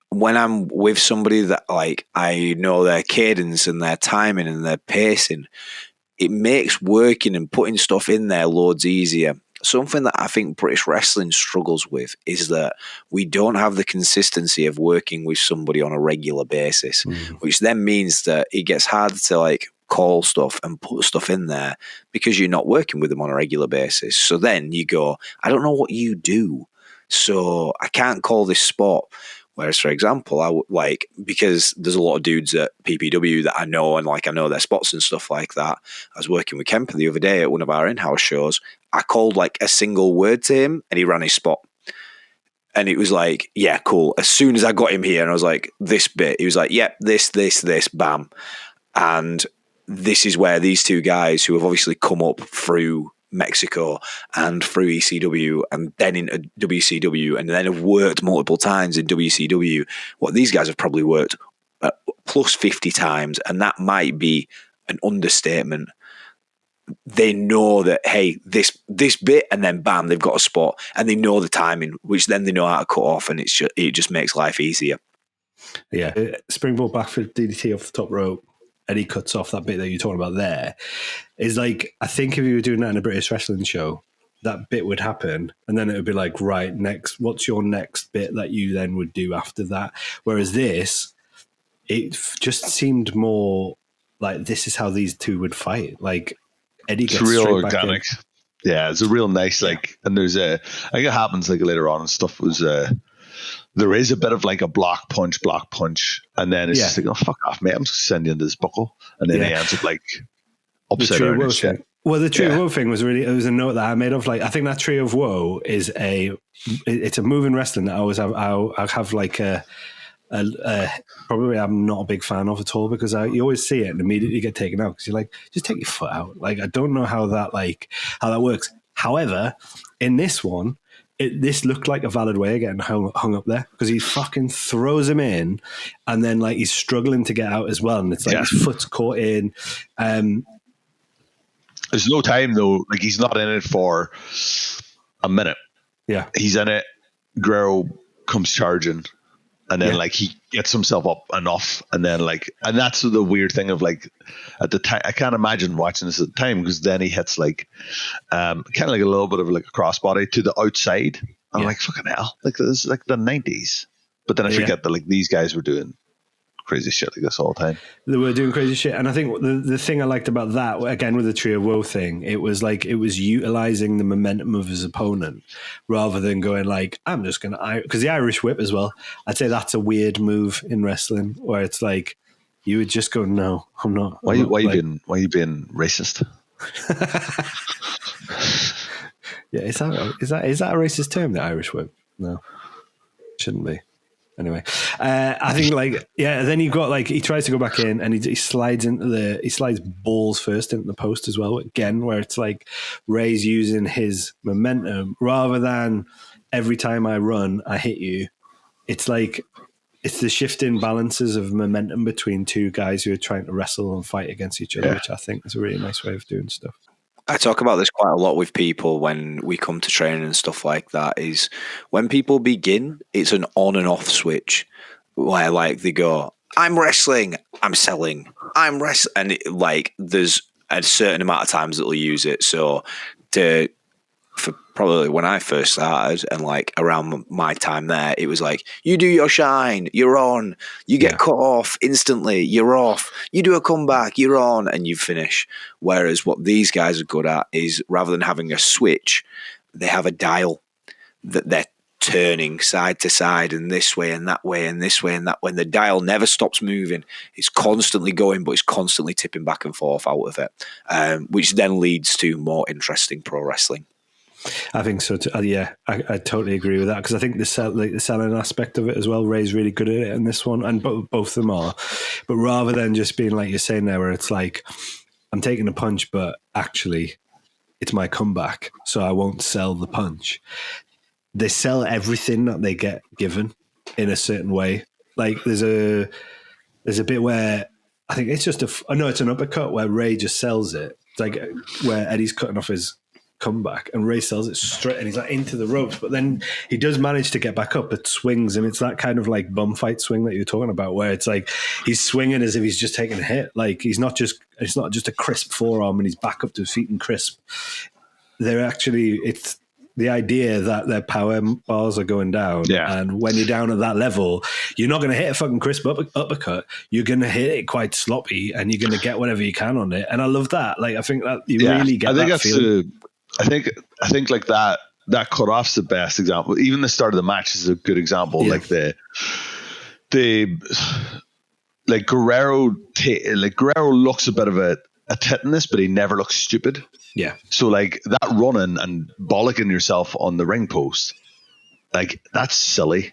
when I'm with somebody that, like, I know their cadence and their timing and their pacing, it makes working and putting stuff in there loads easier. Something that I think British wrestling struggles with is that we don't have the consistency of working with somebody on a regular basis, which then means that it gets harder to like call stuff and put stuff in there because you're not working with them on a regular basis. So then you go, I don't know what you do, so I can't call this spot. Whereas, for example, I would like, because there's a lot of dudes at PPW that I know, and like I know their spots and stuff like that. I was working with Kemper the other day at one of our in-house shows. I called like a single word to him and he ran his spot. And it was like, yeah, cool. As soon as I got him here and I was like, this bit, he was like, yep, this, bam. And this is where these two guys who have obviously come up through Mexico and through ECW and then into WCW and then have worked multiple times in WCW. What these guys have probably worked plus 50 times, and that might be an understatement. They know that, hey, this bit, and then bam, they've got a spot, and they know the timing, which then they know how to cut off, and it just makes life easier. Yeah, springboard back for DDT off the top rope. And he cuts off that bit that you're talking about there, is like, I think if you were doing that in a British wrestling show, that bit would happen. And then it would be like, right, next, what's your next bit that you then would do after that? Whereas this, it just seemed more like this is how these two would fight. Like, Eddie gets real straight organic. Back in. Yeah, it's a real nice, like, and there's I think it happens like later on and stuff was, there is a bit of like a block punch, and then it's just like, oh, fuck off, mate, I'm just sending you into this buckle. And then he ends up like upside down and shit. Well, the Tree of Woe thing was it was a note that I made of, like, I think that Tree of Woe is it's a move in wrestling that I have like probably I'm not a big fan of at all, because you always see it and immediately get taken out because you're like, just take your foot out. Like, I don't know how that works. However, in this one, this looked like a valid way of getting hung up there, because he fucking throws him in and then like he's struggling to get out as well, and it's like his foot's caught in. There's no time though, like he's not in it for a minute. Yeah, he's in it. Guerrero comes charging, And then like he gets himself up enough, and then like, and that's the weird thing of like at the time, I can't imagine watching this at the time, because then he hits like kind of like a little bit of like a crossbody to the outside. I'm like, fucking hell, like this is like the 90s. But then I forget that like these guys were doing crazy shit like this all the time. They were doing crazy shit. And I think the thing I liked about that, again with the Trio of Woe thing, it was utilizing the momentum of his opponent rather than going like, I'm just going to, because the Irish whip as well, I'd say that's a weird move in wrestling where it's like, you would just go, no, I'm not. Why you being racist? Yeah, is that a racist term, the Irish whip? No, shouldn't be. Anyway, I think like, then you've got like, he tries to go back in and he slides balls first into the post as well, again, where it's like Ray's using his momentum rather than every time I run, I hit you. It's like, it's the shifting balances of momentum between two guys who are trying to wrestle and fight against each other, which I think is a really nice way of doing stuff. I talk about this quite a lot with people when we come to training and stuff like that, is when people begin, it's an on and off switch where like they go, I'm wrestling, I'm selling, I'm wrestling. And like there's a certain amount of times that they'll use it. So for probably when I first started and like around my time there, it was like, you do your shine, you're on, you get cut off instantly, you're off, you do a comeback, you're on, and you finish. Whereas what these guys are good at is rather than having a switch, they have a dial that they're turning side to side and this way and that way and this way and that way. And the dial never stops moving. It's constantly going, but it's constantly tipping back and forth out of it, which then leads to more interesting pro wrestling. I think so too. I totally agree with that, because I think the selling aspect of it as well, Ray's really good at it in this one, and both of them are. But rather than just being like you're saying there, where it's like, I'm taking a punch, but actually it's my comeback, so I won't sell the punch. They sell everything that they get given in a certain way. Like there's a bit where I think it's just it's an uppercut where Ray just sells it. It's like where Eddie's cutting off his comeback and Ray sells it straight and he's like into the ropes, but then he does manage to get back up, but swings, and it's that kind of like bum fight swing that you're talking about, where it's like he's swinging as if he's just taking a hit. Like it's not just a crisp forearm and he's back up to his feet and crisp. It's the idea that their power bars are going down, and when you're down at that level, you're not going to hit a fucking crisp uppercut. You're going to hit it quite sloppy, and you're going to get whatever you can on it. And I love that. Like I think that you really get that feeling. I think like that cutoff's the best example. Even the start of the match is a good example. Yeah. Like like Guerrero looks a bit of a tit in this, but he never looks stupid. Yeah. So like that running and bollocking yourself on the ring post, like that's silly.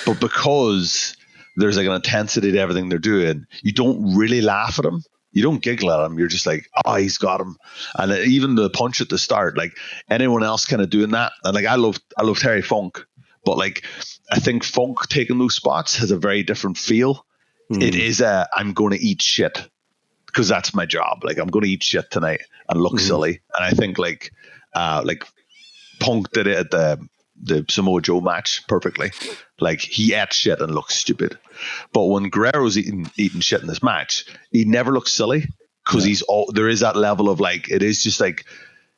But because there's like an intensity to everything they're doing, you don't really laugh at him. You don't giggle at him. You're just like, oh, he's got him. And even the punch at the start, like anyone else kind of doing that. And like, I love Terry Funk, but like, I think Funk taking those spots has a very different feel. It is I'm going to eat shit because that's my job. Like I'm going to eat shit tonight and look silly. And I think like Punk did it at the Samoa Joe match perfectly. Like he ate shit and looked stupid. But when Guerrero's eating shit in this match, he never looks silly because there is that level of like, it is just like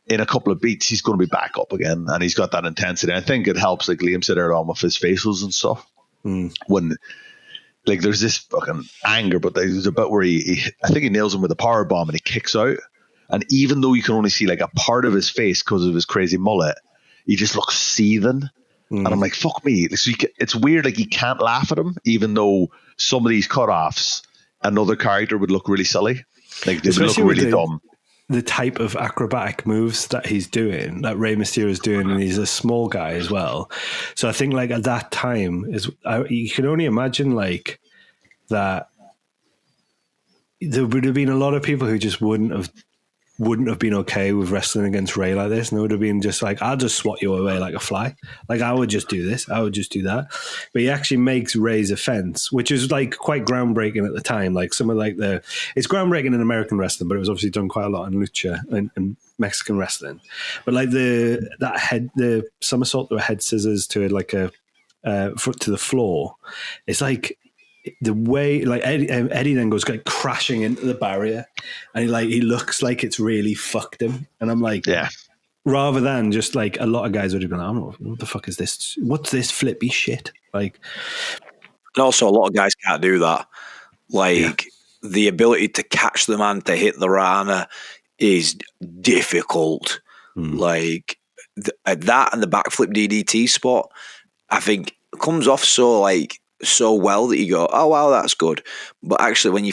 in a couple of beats, he's going to be back up again. And he's got that intensity. I think it helps, like Liam said earlier on, with his facials and stuff. When like there's this fucking anger, but there's a bit where I think he nails him with a power bomb and he kicks out. And even though you can only see like a part of his face because of his crazy mullet, he just looks seething. And I'm like, fuck me. So it's weird. Like you can't laugh at him, even though some of these cutoffs, another character would look really silly. Like they would look really dumb. The type of acrobatic moves that he's doing, that Rey Mysterio is doing, and he's a small guy as well. So I think like at that time, you can only imagine like that there would have been a lot of people who just wouldn't have been okay with wrestling against Ray like this, and it would have been just like, I'll just swat you away like a fly. Like I would just do this, I would just do that. But he actually makes Ray's offense, which is like quite groundbreaking at the time. Like some of like it's groundbreaking in American wrestling, but it was obviously done quite a lot in lucha and Mexican wrestling. But like the somersault or head scissors to like a to the floor. It's like the way, like Eddie then goes like crashing into the barrier, and he looks like it's really fucked him. And I'm like, Yeah. Rather than just like a lot of guys would have been like, oh, what the fuck is this? What's this flippy shit? Like, and also a lot of guys can't do that. Like the ability to catch the man to hit the Rana is difficult. Like that and the backflip DDT spot, I think comes off so well that you go, oh wow, that's good. But actually, when you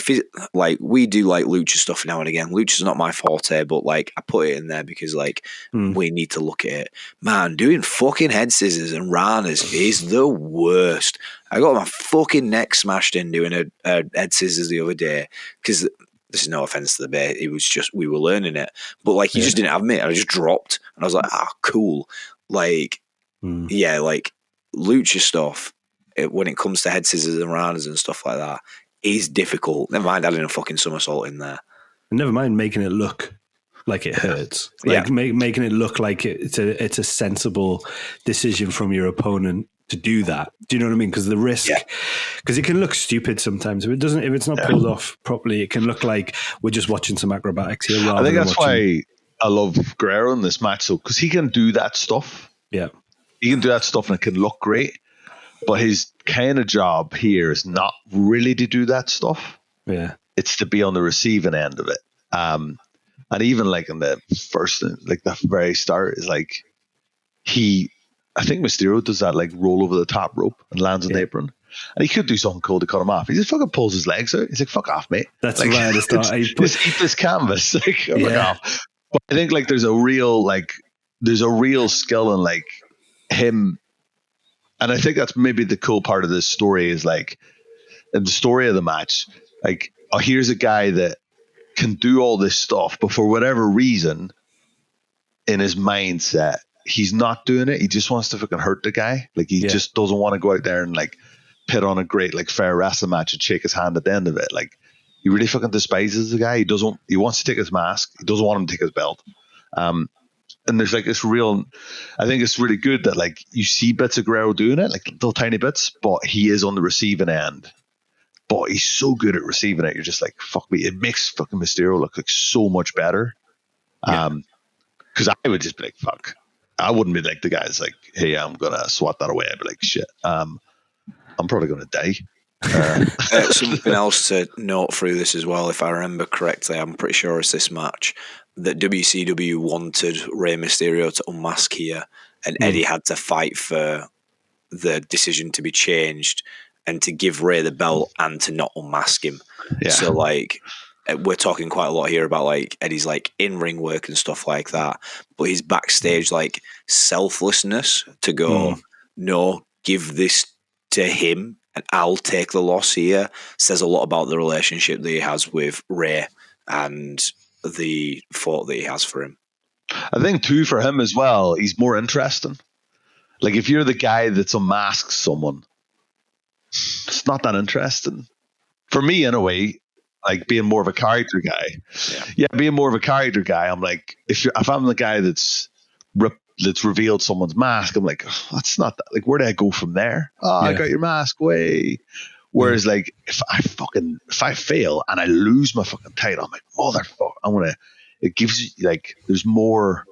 like we do like lucha stuff now and again. Lucha's not my forte, but like I put it in there because like we need to look at it. Man, doing fucking head scissors and ranas is the worst. I got my fucking neck smashed in doing a head scissors the other day because this is no offense to the bit. It was just we were learning it, but like he just didn't have me. I just dropped, and I was like, cool. Like like lucha stuff. When it comes to head scissors and ranas and stuff like that, is difficult. Never mind adding a fucking somersault in there. Never mind making it look like it hurts. Like making it look like it's a sensible decision from your opponent to do that. Do you know what I mean? Because the risk, because it can look stupid sometimes. If it's not pulled off properly, it can look like we're just watching some acrobatics here. I think that's why I love Guerrero in this match, because he can do that stuff. Yeah, he can do that stuff and it can look great. But his kind of job here is not really to do that stuff. Yeah. It's to be on the receiving end of it. And even like in the first, like the very start is like I think Mysterio does that like roll over the top rope and lands on the apron. And he could do something cool to cut him off. He just fucking pulls his legs out. He's like, fuck off, mate. That's like, right at the start. Just eat this canvas. Like, fuck off. But I think like there's a real skill in like him. And I think that's maybe the cool part of this story is like, in the story of the match, like, here's a guy that can do all this stuff, but for whatever reason, in his mindset, he's not doing it. He just wants to fucking hurt the guy. Like, he just doesn't want to go out there and like pit on a great like fair wrestling match and shake his hand at the end of it. Like, he really fucking despises the guy. He wants to take his mask. He doesn't want him to take his belt. And there's like this real, I think it's really good that like you see bits of Guerrero doing it, like little tiny bits, but he is on the receiving end. But he's so good at receiving it. You're just like, fuck me. It makes fucking Mysterio look like so much better. Because I would just be like, fuck. I wouldn't be like the guy's like, hey, I'm going to swat that away. I'd be like, shit, I'm probably going to die. Something else to note through this as well, if I remember correctly, I'm pretty sure it's this match, that WCW wanted Rey Mysterio to unmask here, and Eddie had to fight for the decision to be changed and to give Rey the belt and to not unmask him. Yeah. So like, we're talking quite a lot here about like Eddie's like in-ring work and stuff like that, but his backstage like selflessness to go, no, give this to him and I'll take the loss here, says a lot about the relationship that he has with Rey and the thought that he has for him. I think too for him as well, he's more interesting. Like if you're the guy that's unmasked someone, it's not that interesting. For me, in a way, like being more of a character guy. Yeah, being more of a character guy, I'm like, if I'm the guy that's revealed someone's mask, I'm like, oh, that's not that. Like, where do I go from there? Oh, I got your mask, way. Whereas, like, if I fail and I lose my fucking title, I'm like, motherfucker, it gives you, like, there's more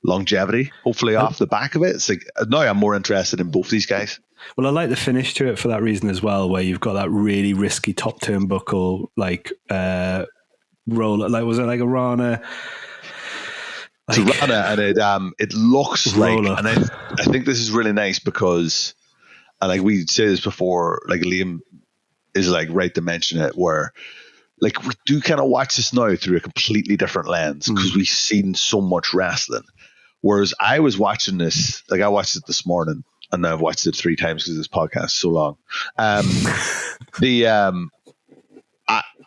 longevity, hopefully, off the back of it. It's like, now I'm more interested in both these guys. Well, I like the finish to it for that reason as well, where you've got that really risky top turnbuckle, like, roll. Like, was it like a Rana? Like, it's a Rana, and it looks roller. Like, and I think this is really nice because, and like we say this before, like Liam is like right to mention it, where like we do kind of watch this now through a completely different lens because we've seen so much wrestling. Whereas I was watching this, like I watched it this morning, and now I've watched it 3 times because this podcast is so long.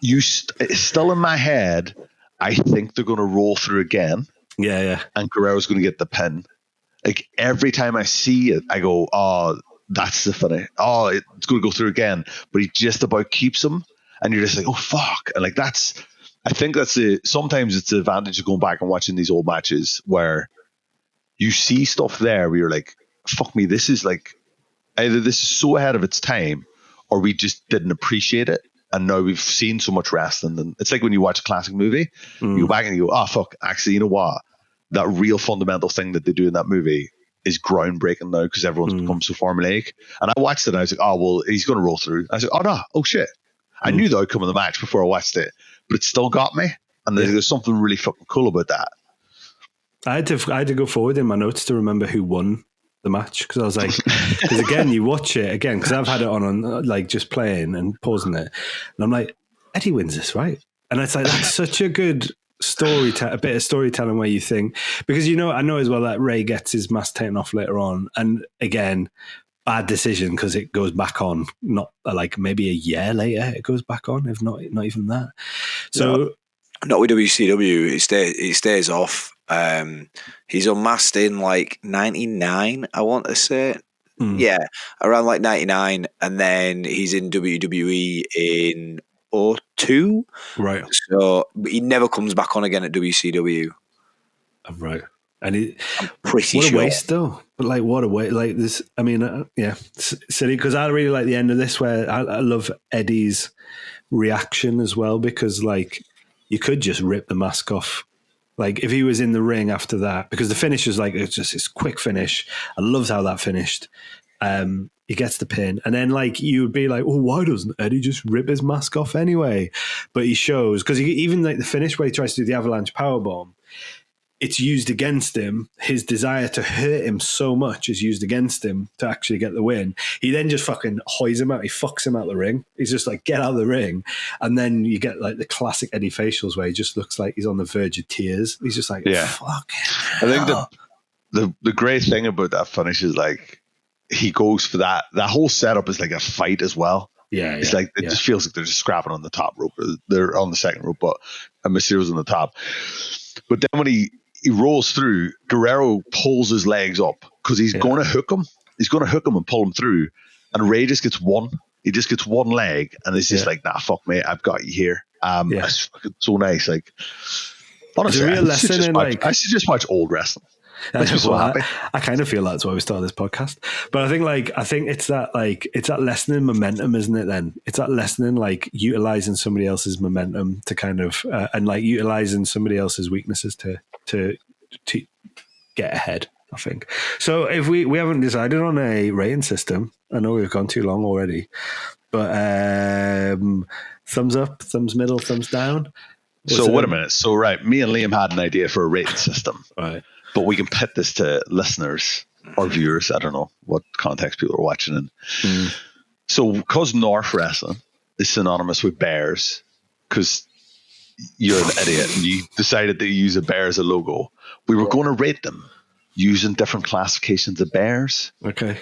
It's still in my head. I think they're going to roll through again. Yeah. And Guerrero's going to get the pin. Like every time I see it, I go, oh, that's the funny. Oh, it's going to go through again. But he just about keeps him. And you're just like, oh, fuck. And like I think sometimes it's the advantage of going back and watching these old matches where you see stuff there where you're like, fuck me, this is like, either this is so ahead of its time, or we just didn't appreciate it. And now we've seen so much wrestling. And it's like when you watch a classic movie, you go back and you go, oh, fuck, actually, you know what? That real fundamental thing that they do in that movie is groundbreaking now because everyone's become so formulaic. And I watched it and I was like, oh, well, he's going to roll through. I was like, oh, no, oh, shit. I knew the outcome of the match before I watched it, but it still got me. And there's something really fucking cool about that. I had to go forward in my notes to remember who won the match, because I was like, because again, you watch it again, because I've had it on like just playing and pausing it, and I'm like, Eddie wins this, right? And it's like, that's such a good a bit of storytelling where you think, because I know as well that Ray gets his mask taken off later on, and again, bad decision because it goes back on, not like maybe a year later it goes back on, if not even that. So not with WCW, it stays off. He's unmasked in like 99, I want to say. Yeah, around like 99, and then he's in WWE in 2002. Right. So he never comes back on again at WCW. Right. And I'm pretty what sure. What a waste, though. But like, what a waste. Like this, I mean, silly, because I really like the end of this where I love Eddie's reaction as well, because like you could just rip the mask off. Like if he was in the ring after that, because the finish was like, it's just this quick finish. I loved how that finished. He gets the pin, and then like you would be like, oh, why doesn't Eddie just rip his mask off anyway? But he shows, because even like the finish where he tries to do the avalanche powerbomb, it's used against him. His desire to hurt him so much is used against him to actually get the win. He then just fucking hoys him out. He fucks him out the ring. He's just like, get out of the ring. And then you get like the classic Eddie facials where he just looks like he's on the verge of tears. He's just like, fuck. I think the great thing about that finish is like, he goes for that. That whole setup is like a fight as well. Yeah. It's like, it just feels like they're just scrapping on the top rope. They're on the second rope, but Mysterio's on the top. But then when he rolls through, Guerrero pulls his legs up because he's going to hook him. He's going to hook him and pull him through. And Ray just gets one. He just gets one leg, and it's just like, nah, fuck, mate, I've got you here. It's fucking so nice. Like, honestly, a real lesson in like, I should just watch old wrestling. Makes me so happy. I kind of feel that's why we started this podcast. But I think it's that lesson in momentum, isn't it? Then it's that lesson in like utilizing somebody else's momentum to kind of and like utilizing somebody else's weaknesses to get ahead, I think. So if we haven't decided on a rating system, I know we've gone too long already, but thumbs up, thumbs middle, thumbs down. So wait a minute. So right, me and Liam had an idea for a rating system. Right. But we can pit this to listeners or viewers. I don't know what context people are watching in. So because North Wrestling is synonymous with bears, because you're an idiot and you decided to use a bear as a logo, we were going to rate them using different classifications of bears. Okay.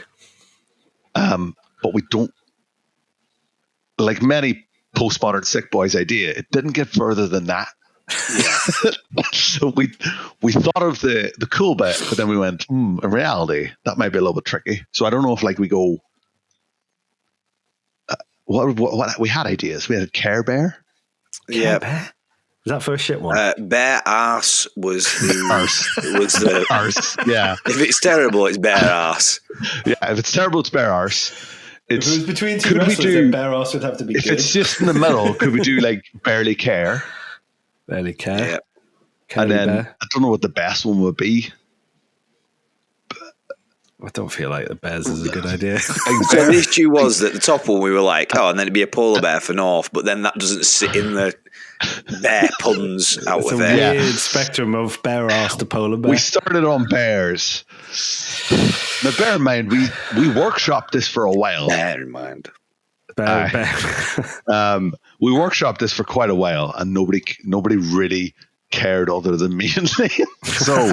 But we don't, like many postmodern sick boys idea, it didn't get further than that. So we thought of the cool bit, but then we went, in reality, that might be a little bit tricky. So I don't know if like we go, what we had ideas. We had Care Bear. Yeah. Bear? Was that first shit one? Bear arse was the arse. Yeah. If it's terrible, it's bear arse. Yeah. If it's terrible, it's bear arse. If it was between two wrestlers, then bear arse would have to be if good. It's just in the middle, could we do like Barely Care? Barely Care. Yeah. And then bear. I don't know what the best one would be. I don't feel like the bears is a good idea. So the issue was that the top one we were like, and then it'd be a polar bear for North, but then that doesn't sit in the bear puns out It's of a there. weird spectrum of bear arse to polar bear. We started on bears. Now, bear in mind, we workshopped this for a while. Bear in mind. Bear. We workshopped this for quite a while, and nobody really cared other than me and Liam. So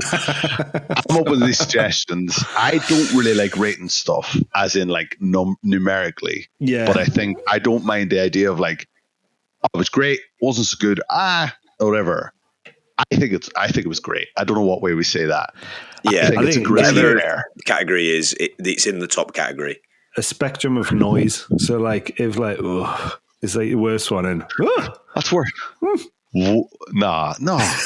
I'm up with these suggestions. I don't really like rating stuff, as in like numerically. Yeah. But I think I don't mind the idea of like, oh, it was great, wasn't so good, whatever. I think it was great. I don't know what way we say that. Yeah, I think it's a great the category is it's in the top category. A spectrum of noise. So like if like it's like the worst one and that's worse. Nah,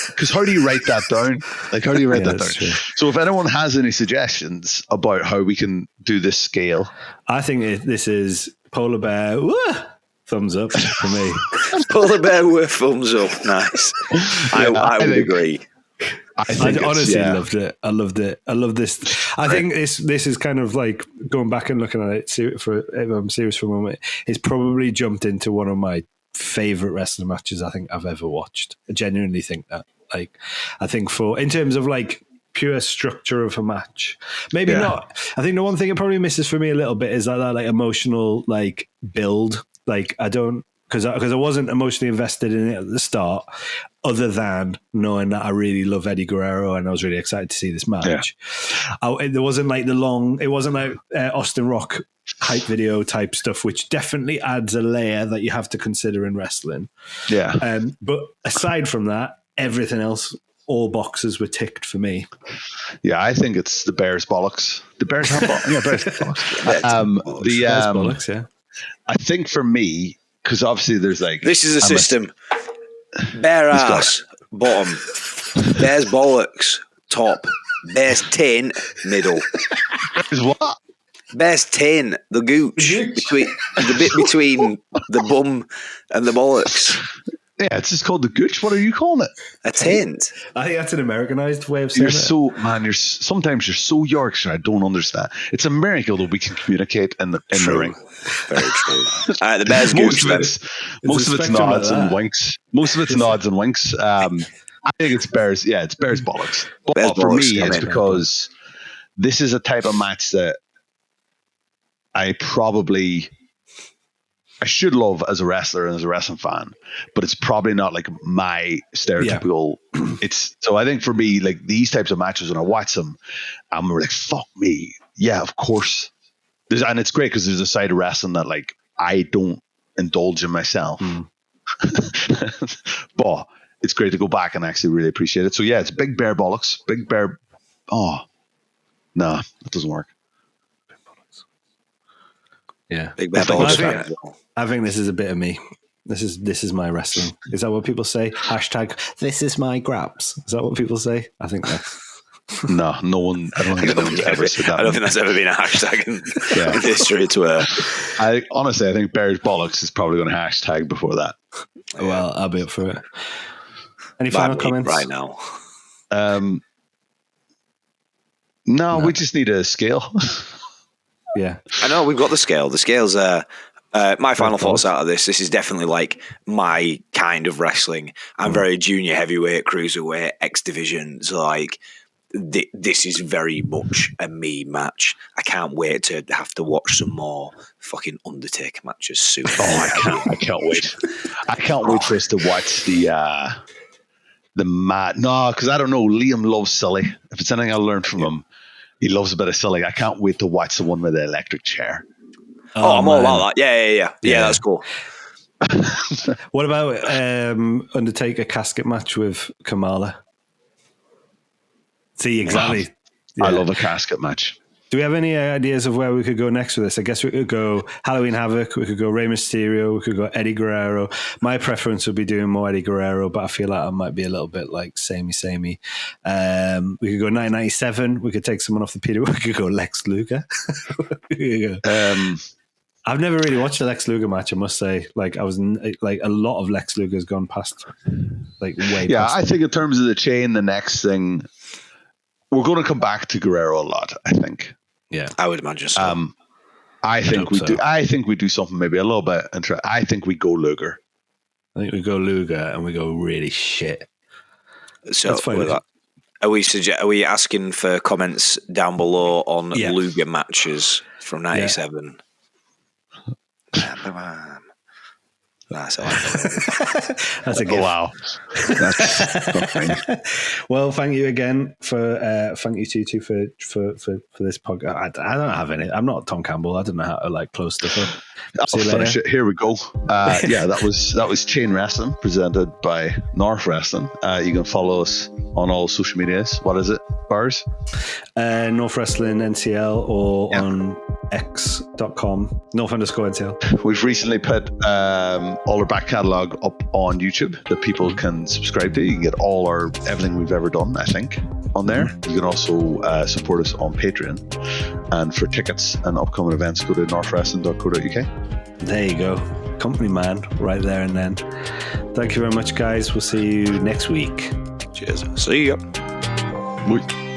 because how do you write that down? Like, how do you write that down? True. So if anyone has any suggestions about how we can do this scale, I think this is polar bear. Thumbs up for me. Polar bear with thumbs up. Nice. I would agree. I honestly loved it. I loved it. I love this. I think this is kind of like going back and looking at it. If I'm serious for a moment, it's probably jumped into one of my favorite wrestling matches I think I've ever watched. I genuinely think that. Like, I think in terms of like pure structure of a match, maybe not. I think the one thing it probably misses for me a little bit is that like emotional like build. Like, I don't, because I wasn't emotionally invested in it at the start, other than knowing that I really love Eddie Guerrero and I was really excited to see this match. There wasn't like it wasn't like Austin Rock hype video type stuff, which definitely adds a layer that you have to consider in wrestling. Yeah. But aside from that, everything else, all boxes were ticked for me. Yeah, I think it's the Bears bollocks. The Bears have bollocks. Yeah, Bears bollocks. Bears bollocks, yeah. I think for me, because obviously there's like... This is a system. Bear ass, bottom. Bears bollocks, top. Bears taint, middle. Bears what? Bears taint, the gooch. The bit between the bum and the bollocks. Yeah, it's just called the gooch. What are you calling it? A taint. I think that's an Americanized way of saying it. Sometimes you're so Yorkshire, I don't understand. It's a miracle that we can communicate in the ring. Very true. The Bears gooch. Most of it's nods and winks. Most of it's nods and winks. I think it's Bears. Yeah, it's Bears bollocks. But Bears for bollocks, me, it's because this is a type of match that I should love as a wrestler and as a wrestling fan, but it's probably not like my stereotypical. So I think for me, like these types of matches, when I watch them, I'm like, fuck me. Yeah, of course. And it's great because there's a side of wrestling that like I don't indulge in myself. But it's great to go back and actually really appreciate it. So yeah, it's Big Bear bollocks. Big Bear. Oh, no, that doesn't work. Yeah, Big Bear bollocks. I think this is a bit of me. This is my wrestling. Is that what people say? Hashtag this is my graps. Is that what people say? I think that's... No one. I don't think anyone's ever said that. I don't think that's ever been a hashtag in history to honestly, I think Bears bollocks is probably going to hashtag before that. Well, I'll be up for it. Any final comments right now? No, we just need a scale. Yeah, I know we've got the scale. The scale's my final thoughts out of this. This is definitely like my kind of wrestling. I'm very junior heavyweight, cruiserweight, X division. So like this is very much a me match. I can't wait to have to watch some more fucking Undertaker matches soon. I can't wait. I can't wait for us to watch the mat. No, because I don't know. Liam loves Sully. If it's anything I learned from him, he loves a bit of Sully. I can't wait to watch the one with the electric chair. I'm all about that. Yeah, that's cool. What about Undertaker casket match with Kamala? See, exactly. Wow. I love a casket match. Do we have any ideas of where we could go next with this? I guess we could go Halloween Havoc, we could go Rey Mysterio, we could go Eddie Guerrero. My preference would be doing more Eddie Guerrero, but I feel like I might be a little bit like samey. We could go 1997, we could take someone off the Peter, we could go Lex Luger. I've never really watched a Lex Luger match, I must say. Like, I was like, a lot of Lex Luger's gone past, like, way past. Yeah, I think in terms of the chain, the next thing, we're going to come back to Guerrero a lot, I think. Yeah, I would imagine so. I think we do. I think we do something maybe a little bit. I think we go Luger. I think we go Luger and we go really shit. So are we asking for comments down below on Luger matches from '97? That's a gift. Wow. Well, thank you again for thank you Tutu for this podcast. I don't have any. I'm not Tom Campbell. I don't know how to like close stuff up. I'll finish it. Here we go. That was Chain Wrestling presented by North Wrestling. You can follow us on all social medias. What is it? Bars? North Wrestling NCL or on northx.com, north_NTL. We've recently put all our back catalogue up on YouTube that people can subscribe to. You can get everything we've ever done, I think, on there. You can also support us on Patreon. And for tickets and upcoming events, go to northwrestling.co.uk. There you go. Company man right there and then. Thank you very much, guys. We'll see you next week. Cheers. See ya. Bye.